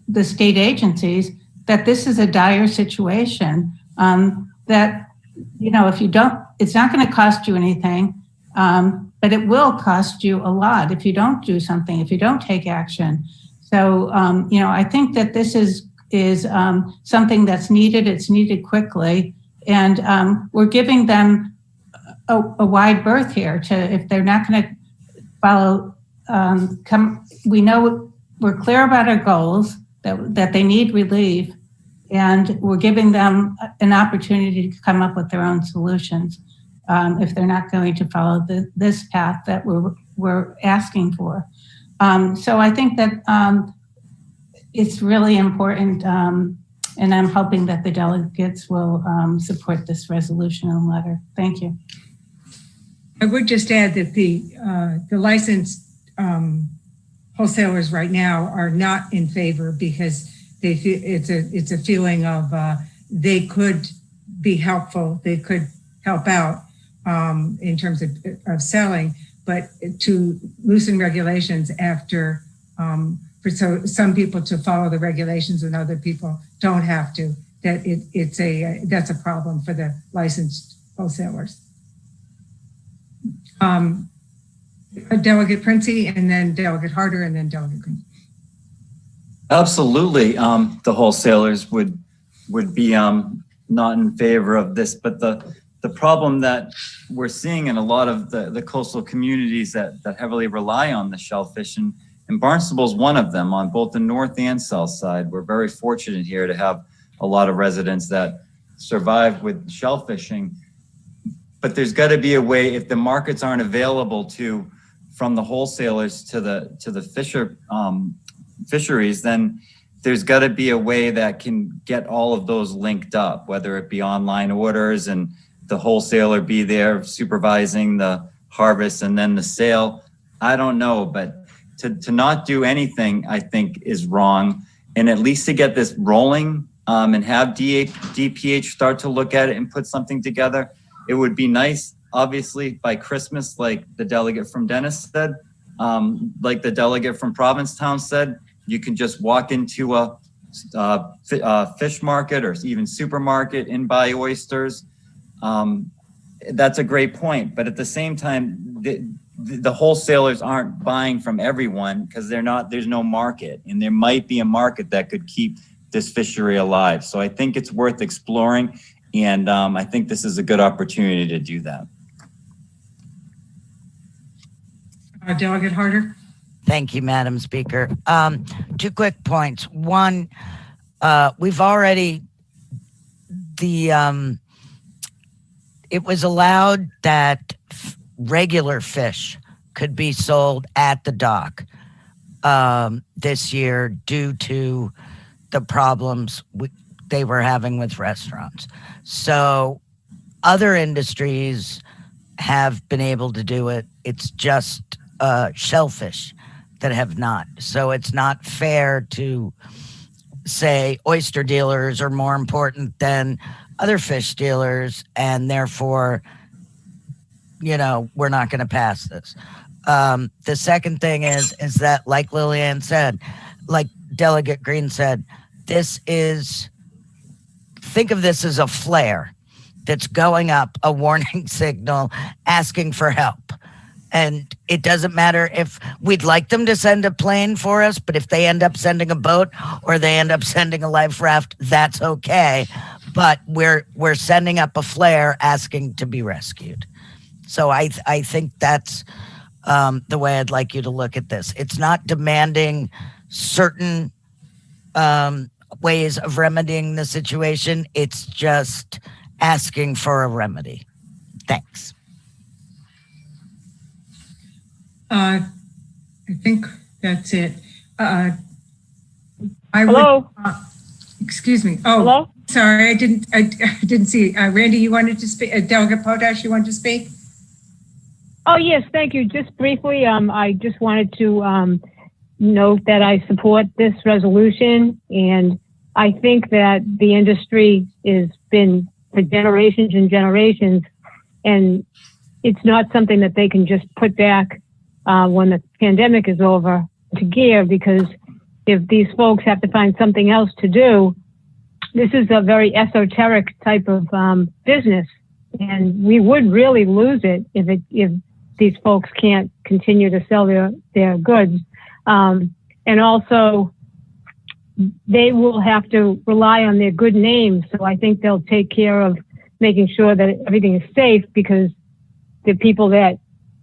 the state agencies, that this is a dire situation. That if you don't, it's not going to cost you anything, but it will cost you a lot if you don't do something, if you don't take action. So I think that this is something that's needed. It's needed quickly. And we're giving them a wide berth here to, if they're not going to follow, we know we're clear about our goals, that they need relief, and we're giving them an opportunity to come up with their own solutions if they're not going to follow this path that we're asking for. So I think that it's really important, and I'm hoping that the delegates will support this resolution and letter. Thank you. I would just add that the licensed wholesalers right now are not in favor because they feel it's a feeling of they could be helpful, they could help out in terms of selling, but to loosen regulations after for some people to follow the regulations and other people don't have to, that's a problem for the licensed wholesalers. Delegate Princey, and then Delegate Harder, and then Delegate Green. Absolutely, the wholesalers would be not in favor of this, but the problem that we're seeing in a lot of the coastal communities that heavily rely on the shellfish, and Barnstable is one of them on both the north and south side. We're very fortunate here to have a lot of residents that survive with shellfishing, but there's got to be a way, if the markets aren't available from the wholesalers to the fisheries, then there's got to be a way that can get all of those linked up, whether it be online orders and the wholesaler be there supervising the harvest and then the sale. I don't know, but to not do anything, I think, is wrong. And at least to get this rolling and have DPH start to look at it and put something together, it would be nice, obviously, by Christmas, like the delegate from Dennis said, like the delegate from Provincetown said, you can just walk into a fish market or even supermarket and buy oysters. That's a great point. But at the same time, the wholesalers aren't buying from everyone because there's no market, and there might be a market that could keep this fishery alive. So I think it's worth exploring, and I think this is a good opportunity to do that. Delegate Harder. Thank you, Madam Speaker. 2 quick points. One, we've already, it was allowed that regular fish could be sold at the dock this year due to the problems they were having with restaurants. So other industries have been able to do it. It's just shellfish that have not. So it's not fair to say oyster dealers are more important than other fish dealers, and therefore, we're not going to pass this. The second thing is that, like Lillian said, like Delegate Green said, think of this as a flare that's going up, a warning signal, asking for help. And it doesn't matter if we'd like them to send a plane for us, but if they end up sending a boat or they end up sending a life raft, that's okay. But we're sending up a flare asking to be rescued. So I think that's the way I'd like you to look at this. It's not demanding certain ways of remedying the situation. It's just asking for a remedy. Thanks. I think that's it. Hello? Excuse me. Oh, Hello? sorry, I didn't see. Randy, you wanted to speak? Delegate Potash, you wanted to speak? Oh, yes, thank you. Just briefly, I just wanted to note that I support this resolution, and I think that the industry has been for generations and generations, and it's not something that they can just put back when the pandemic is over to gear, because if these folks have to find something else to do, this is a very esoteric type of business, and we would really lose it if these folks can't continue to sell their goods. And also, they will have to rely on their good name. So I think they'll take care of making sure that everything is safe, because the people that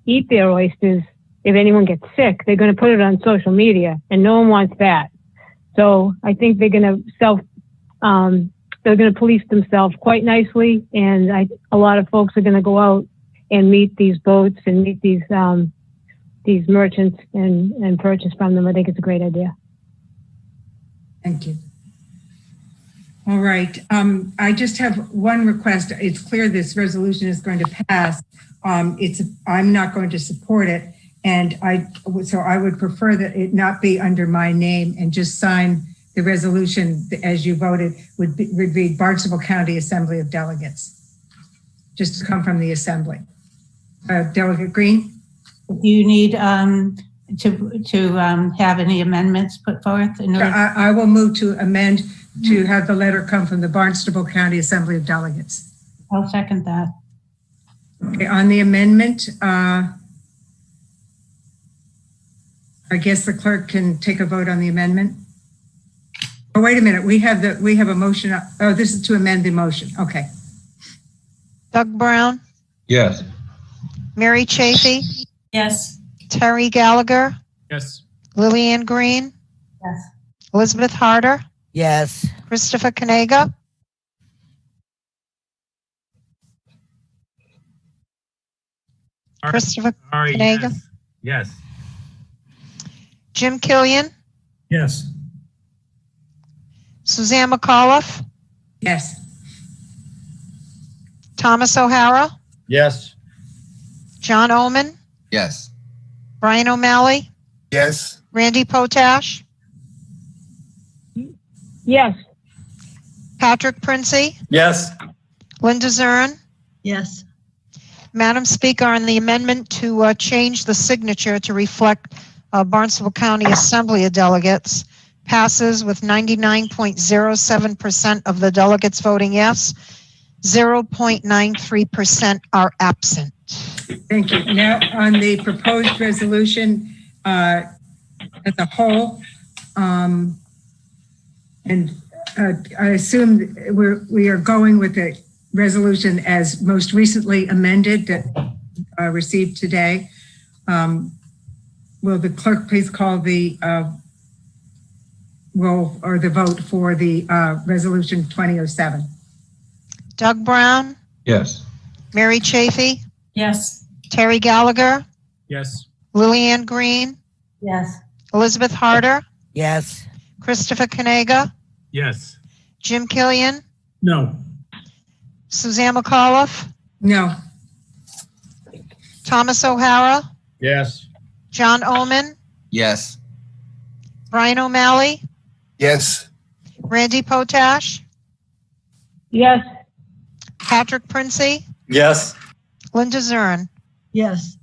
eat their oysters, if anyone gets sick, they're going to put it on social media, and no one wants that. So I think they're going to police themselves quite nicely, and a lot of folks are going to go out and meet these boats and meet these merchants and purchase from them. I think it's a great idea. Thank you. All right. I just have one request. It's clear this resolution is going to pass. I'm not going to support it, and so I would prefer that it not be under my name, and just sign the resolution as you voted would be Barnstable County Assembly of Delegates, just to come from the Assembly. Delegate Green? Do you need to have any amendments put forth? I will move to amend to have the letter come from the Barnstable County Assembly of Delegates. I'll second that. Okay, on the amendment, I guess the clerk can take a vote on the amendment. Oh, wait a minute. We have a motion. Oh, this is to amend the motion. Okay. Doug Brown, Yes. Mary Chafee, Yes. Terry Gallagher, Yes. Lillian Green, Yes. Elizabeth Harder, Yes. Christopher Kanega, Christopher Sorry, Kanega, yes. Jim Killian, Yes. Suzanne McAuliffe, Yes. Thomas O'Hara, Yes. John Oman, Yes. Brian O'Malley, Yes. Randy Potash, Yes. Patrick Princey, Yes. Linda Zern. Yes. Madam Speaker, on the amendment to change the signature to reflect Barnstable County Assembly of Delegates, passes with 99.07% of the delegates voting yes, 0.93% are absent. Thank you. Now, on the proposed resolution as a whole, and I assume we are going with the resolution as most recently amended that received today. Will the clerk please call the roll or the vote for the resolution 2007? Doug Brown, Yes. Mary Chafee, Yes. Terry Gallagher, Yes. Lillian Green, Yes. Elizabeth Harder, Yes. Christopher Kanega, Yes. Jim Killian, No. Suzanne McAuliffe, No. Thomas O'Hara, Yes. John Omen, Yes. Brian O'Malley, Yes. Randy Potash, Yes. Patrick Princey, Yes. Linda Zern. Yes.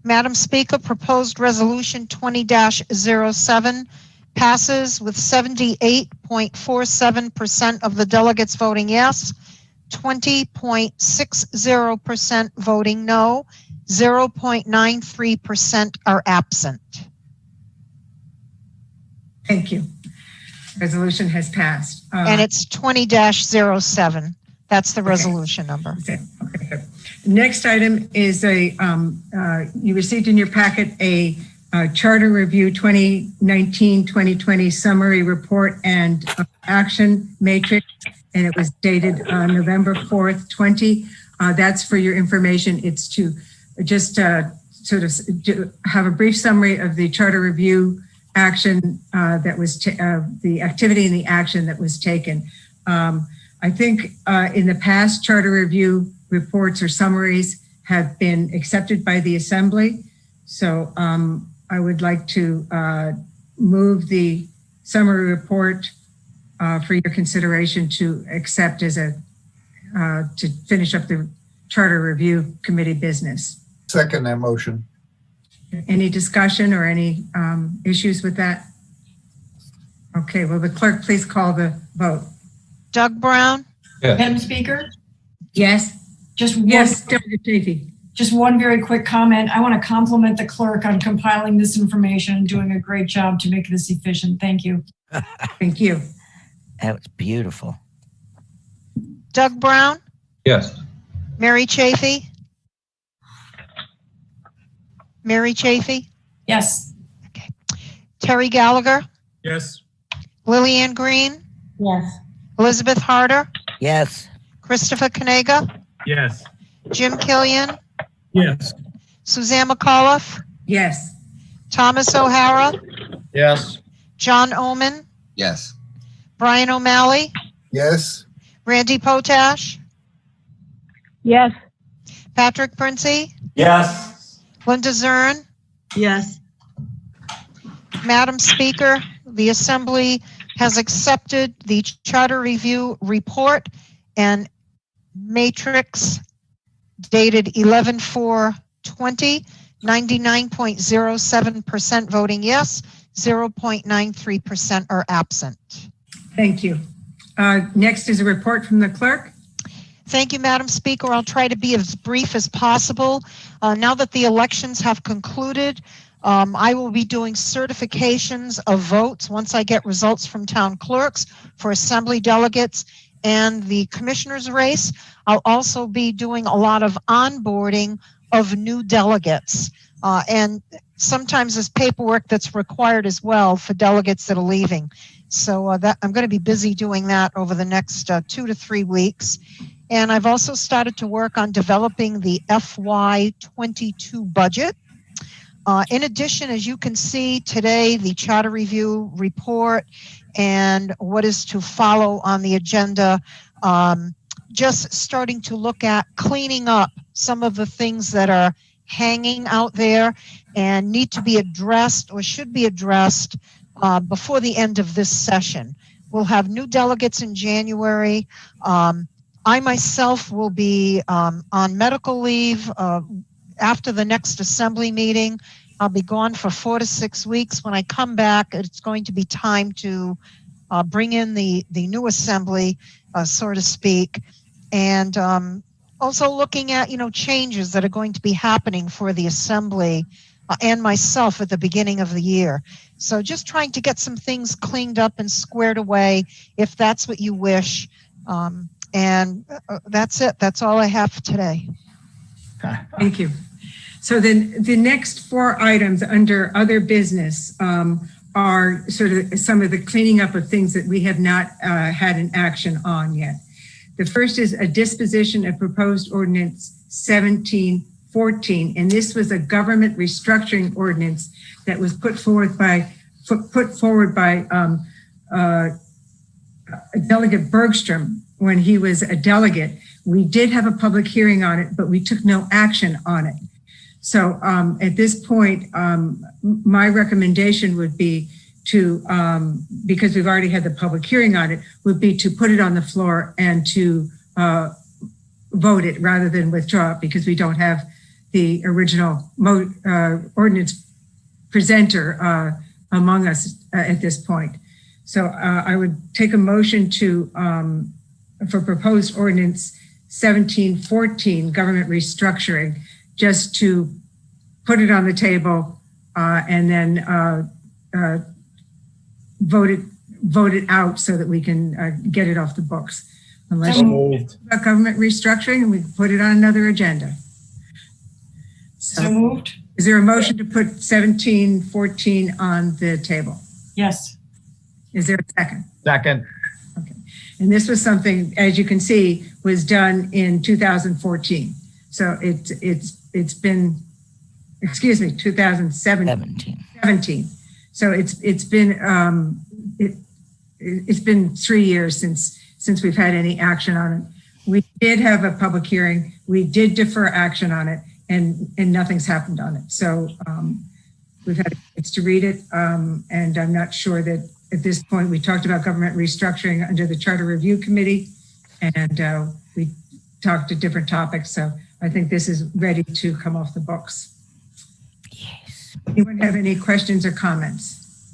Madam Speaker, proposed resolution 20-07 passes with 78.47% of the delegates voting yes, 20.60% voting no, 0.93% are absent. Thank you. Resolution has passed. And it's 20-07. That's the Okay. resolution number. Okay, good. Next item is you received in your packet a Charter Review 2019-2020 summary report and action matrix, and it was dated November 4th, 20. That's for your information. It's to just sort of have a brief summary of the Charter Review action that was the activity and the action that was taken. I think in the past, Charter Review reports or summaries have been accepted by the Assembly. So I would like to move the summary report for your consideration to accept as to finish up the Charter Review Committee business. Second that motion. Any discussion or any issues with that? Okay, will the clerk please call the vote? Doug Brown? Yes. Madam Speaker, Yes. just Delegate Chafee. just one very quick comment. I want to compliment the clerk on compiling this information and doing a great job to make this efficient. Thank you. Thank you. That was beautiful. Doug Brown? Yes. Mary Chafee? Mary Chafee? Yes. Okay. Terry Gallagher? Yes. Lillian Green? Yes. Elizabeth Harder? Yes. Christopher Kanega? Yes. Jim Killian? Yes. Suzanne McAuliffe? Yes. Thomas O'Hara? Yes. John Omen? Yes. Brian O'Malley? Yes. Randy Potash? Yes. Patrick Princey? Yes. Linda Zern? Yes. Madam Speaker, the Assembly has accepted the Charter Review report and matrix dated 11/4/20, 99.07% voting yes, 0.93% are absent. Thank you. Next is a report from the clerk. Thank you, Madam Speaker. I'll try to be as brief as possible. Now that the elections have concluded, I will be doing certifications of votes once I get results from town clerks for Assembly delegates and the commissioner's race. I'll also be doing a lot of onboarding of new delegates. And sometimes there's paperwork that's required as well for delegates that are leaving. So I'm going to be busy doing that over the next 2 to 3 weeks. And I've also started to work on developing the FY22 budget. In addition, as you can see today, the Charter Review report and what is to follow on the agenda, just starting to look at cleaning up some of the things that are hanging out there and need to be addressed or should be addressed before the end of this session. We'll have new delegates in January. I myself will be on medical leave after the next Assembly meeting. I'll be gone for 4 to 6 weeks. When I come back, it's going to be time to bring in the new Assembly, so to speak, and also looking at changes that are going to be happening for the Assembly and myself at the beginning of the year. So just trying to get some things cleaned up and squared away, if that's what you wish. And that's it. That's all I have for today. Thank you. So then the next 4 items under other business are sort of some of the cleaning up of things that we have not had an action on yet. The first is a disposition of proposed ordinance 1714, and this was a government restructuring ordinance that was put forward by Delegate Bergstrom when he was a delegate. We did have a public hearing on it, but we took no action on it. So at this point, my recommendation would be to, because we've already had the public hearing on it, would be to put it on the floor and to vote it rather than withdraw it, because we don't have the original ordinance presenter among us at this point. So I would take a motion to, for proposed ordinance 1714, government restructuring, just to put it on the table and then vote it out so that we can get it off the books. Unless about government restructuring, and we can put it on another agenda. So moved. Is there a motion to put 1714 on the table? Yes. Is there a second? Second. Okay. And this was something, as you can see, was done in 2014. So it's been, excuse me, 2017. So it's been 3 years since we've had any action on it. We did have a public hearing. We did defer action on it, and nothing's happened on it. So we've had a chance to read it, and I'm not sure that at this point. We talked about government restructuring under the Charter Review Committee, and we talked to different topics. So I think this is ready to come off the books. Yes. Anyone have any questions or comments?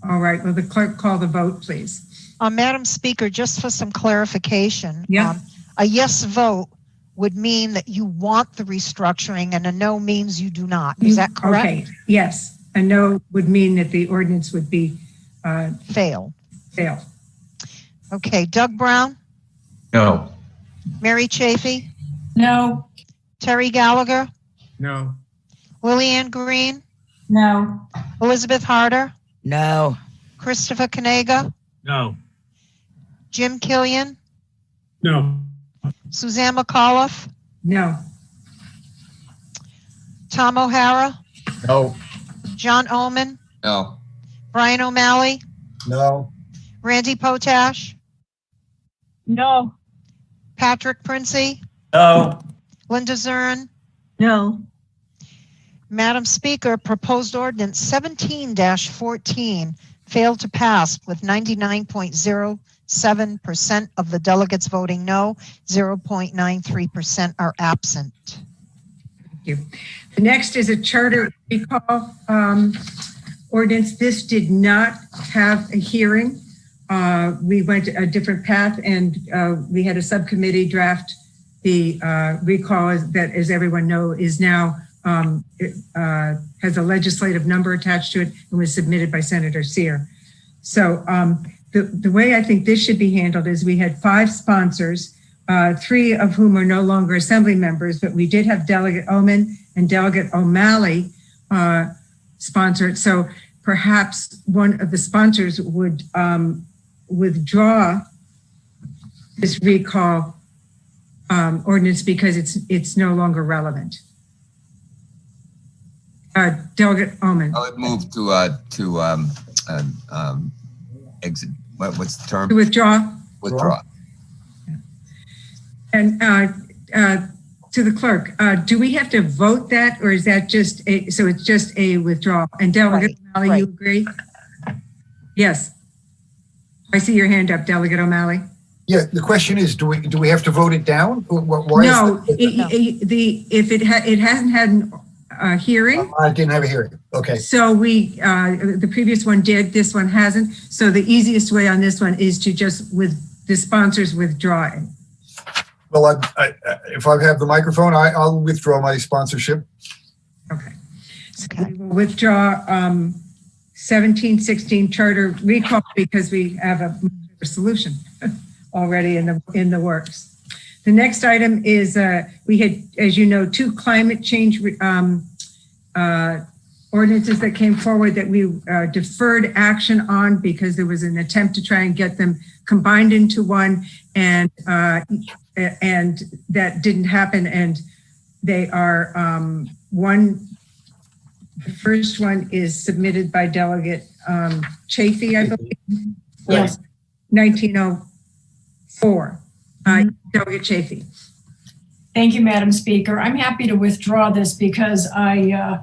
All right, will the clerk call the vote, please? Madam Speaker, just for some clarification, Yeah. A yes vote would mean that you want the restructuring, and a no means you do not. Is that correct? Okay, yes. A no would mean that the ordinance would be fail. Okay, Doug Brown? No. Mary Chafee? No. Terry Gallagher? No. Lillian Green? No. Elizabeth Harder? No. Christopher Kanega? No. Jim Killian? No. Suzanne McAuliffe? No. Tom O'Hara? No. John Oman? No. Brian O'Malley? No. Randy Potash? No. Patrick Princey? No. Linda Zern? No. Madam Speaker, proposed ordinance 17-14 failed to pass with 99.07% of the delegates voting no, 0.93% are absent. Thank you. The next is a charter recall ordinance. This did not have a hearing. We went a different path, and we had a subcommittee draft the recall that, as everyone knows, is now has a legislative number attached to it and was submitted by Senator Sear. So the way I think this should be handled is we had 5 sponsors, 3 of whom are no longer assembly members, but we did have Delegate Oman and Delegate O'Malley sponsor it. So perhaps one of the sponsors would withdraw this recall ordinance because it's no longer relevant. Delegate Oman. I would move to exit. What's the term? To withdraw. Withdraw. And to the clerk, do we have to vote that, or is that just so it's just a withdrawal? And Delegate O'Malley, you agree? Yes. I see your hand up, Delegate O'Malley. Yeah, the question is, do we have to vote it down? Why No, is if it hasn't had a hearing. I didn't have a hearing. Okay. So the previous one did, this one hasn't. So the easiest way on this one is to just the sponsors withdraw it. Well, if I have the microphone, I'll withdraw my sponsorship. Okay. So we will withdraw 1716 charter recall because we have a solution already in the works. The next item is we had, as you know, 2 climate change ordinances that came forward that we deferred action on because there was an attempt to try and get them combined into one, and that didn't happen. And they are the first one is submitted by Delegate Chafee, I believe. Yes. 1904. Delegate Chafee. Thank you, Madam Speaker. I'm happy to withdraw this because I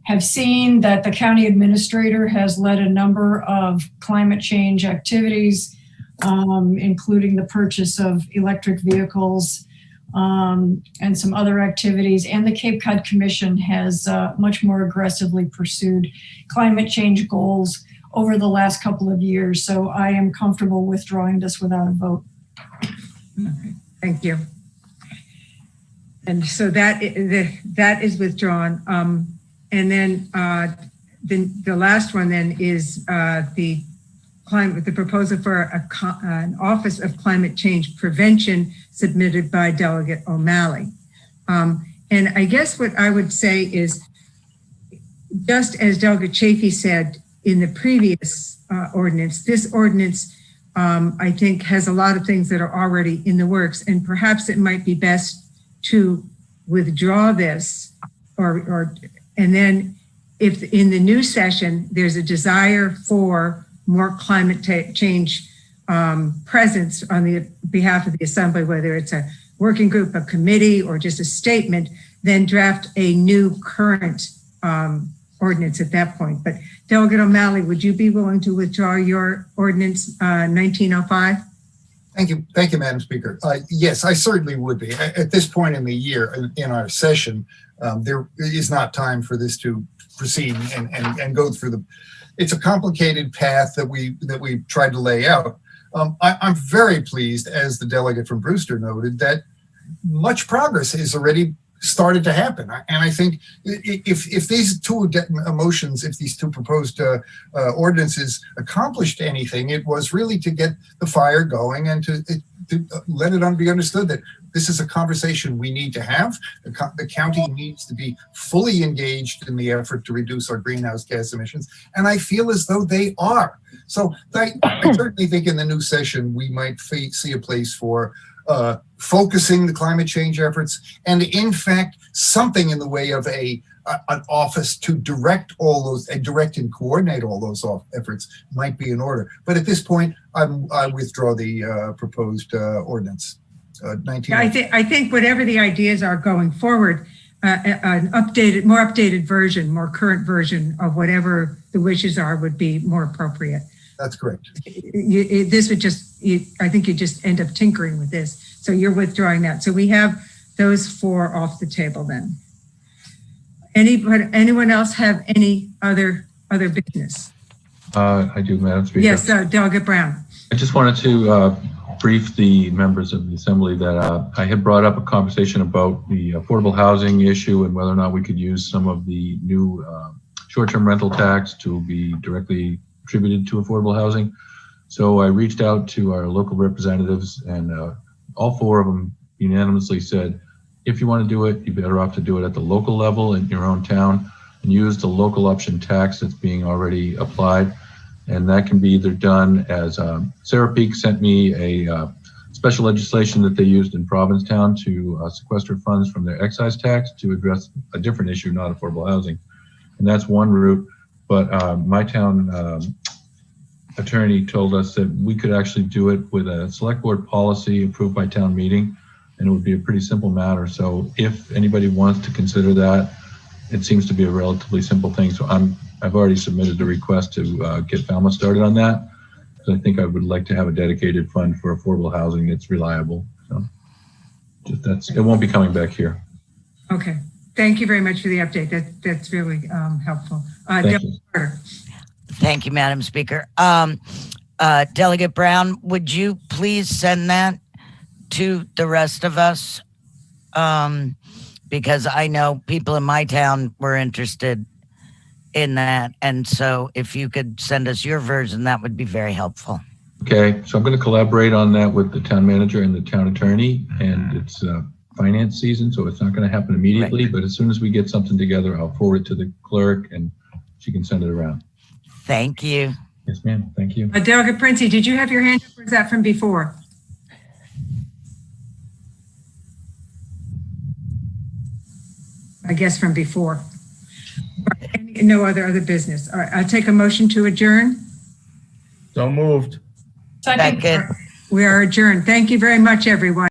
have seen that the county administrator has led a number of climate change activities, including the purchase of electric vehicles and some other activities. And the Cape Cod Commission has much more aggressively pursued climate change goals over the last couple of years. So I am comfortable withdrawing this without a vote. Okay, thank you. And so that is withdrawn. And then the last one then is the proposal for an Office of Climate Change Prevention submitted by Delegate O'Malley. And I guess what I would say is, just as Delegate Chafee said in the previous ordinance, this ordinance I think has a lot of things that are already in the works, and perhaps it might be best to withdraw this and then if in the new session there's a desire for more climate change presence on the behalf of the Assembly, whether it's a working group, a committee, or just a statement, then draft a new current ordinance at that point. But Delegate O'Malley, would you be willing to withdraw your ordinance 1905? Thank you, Madam Speaker. Yes, I certainly would be. At this point in the year, in our session, there is not time for this to proceed and go through it's a complicated path that we tried to lay out. I'm very pleased, as the delegate from Brewster noted, that much progress has already started to happen. And I think if these two motions, if these two proposed ordinances accomplished anything, it was really to get the fire going and to let it be understood that this is a conversation we need to have. The county needs to be fully engaged in the effort to reduce our greenhouse gas emissions. And I feel as though they are. So I certainly think in the new session, we might see a place for focusing the climate change efforts, and in fact, something in the way of an office to direct all those, direct and coordinate all those efforts might be in order. But at this point, I withdraw the proposed ordinance. I think whatever the ideas are going forward, an more updated version, more current version of whatever the wishes are would be more appropriate. That's correct. This would I think you just end up tinkering with this. So you're withdrawing that. So we have those four off the table then. Anyone else have any other business? I do, Madam Speaker. Yes, Delegate Brown. I just wanted to brief the members of the Assembly that I had brought up a conversation about the affordable housing issue and whether or not we could use some of the new short-term rental tax to be directly attributed to affordable housing. So I reached out to our local representatives, and all four of them unanimously said, if you want to do it, you're better off to do it at the local level in your own town and use the local option tax that's being already applied. And that can be either done as Sarah Peak sent me a special legislation that they used in Provincetown to sequester funds from their excise tax to address a different issue, not affordable housing. And that's one route. But my town attorney told us that we could actually do it with a select board policy approved by town meeting, and it would be a pretty simple matter. So if anybody wants to consider that, it seems to be a relatively simple thing. So I've already submitted a request to get Falmouth started on that, because I think I would like to have a dedicated fund for affordable housing that's reliable. So it won't be coming back here. Okay. Thank you very much for the update. That's really helpful. Thank you. Thank you, Madam Speaker. Delegate Brown, would you please send that to the rest of us? Because I know people in my town were interested in that. And so if you could send us your version, that would be very helpful. Okay, so I'm going to collaborate on that with the town manager and the town attorney, and it's finance season, so it's not going to happen immediately. But as soon as we get something together, I'll forward it to the clerk and she can send it around. Thank you. Yes, ma'am. Thank you. Delegate Princey, did you have your hand up or is that from before? I guess from before. No other business. All right, I'll take a motion to adjourn. So moved. Second. Second. We are adjourned. Thank you very much, everyone.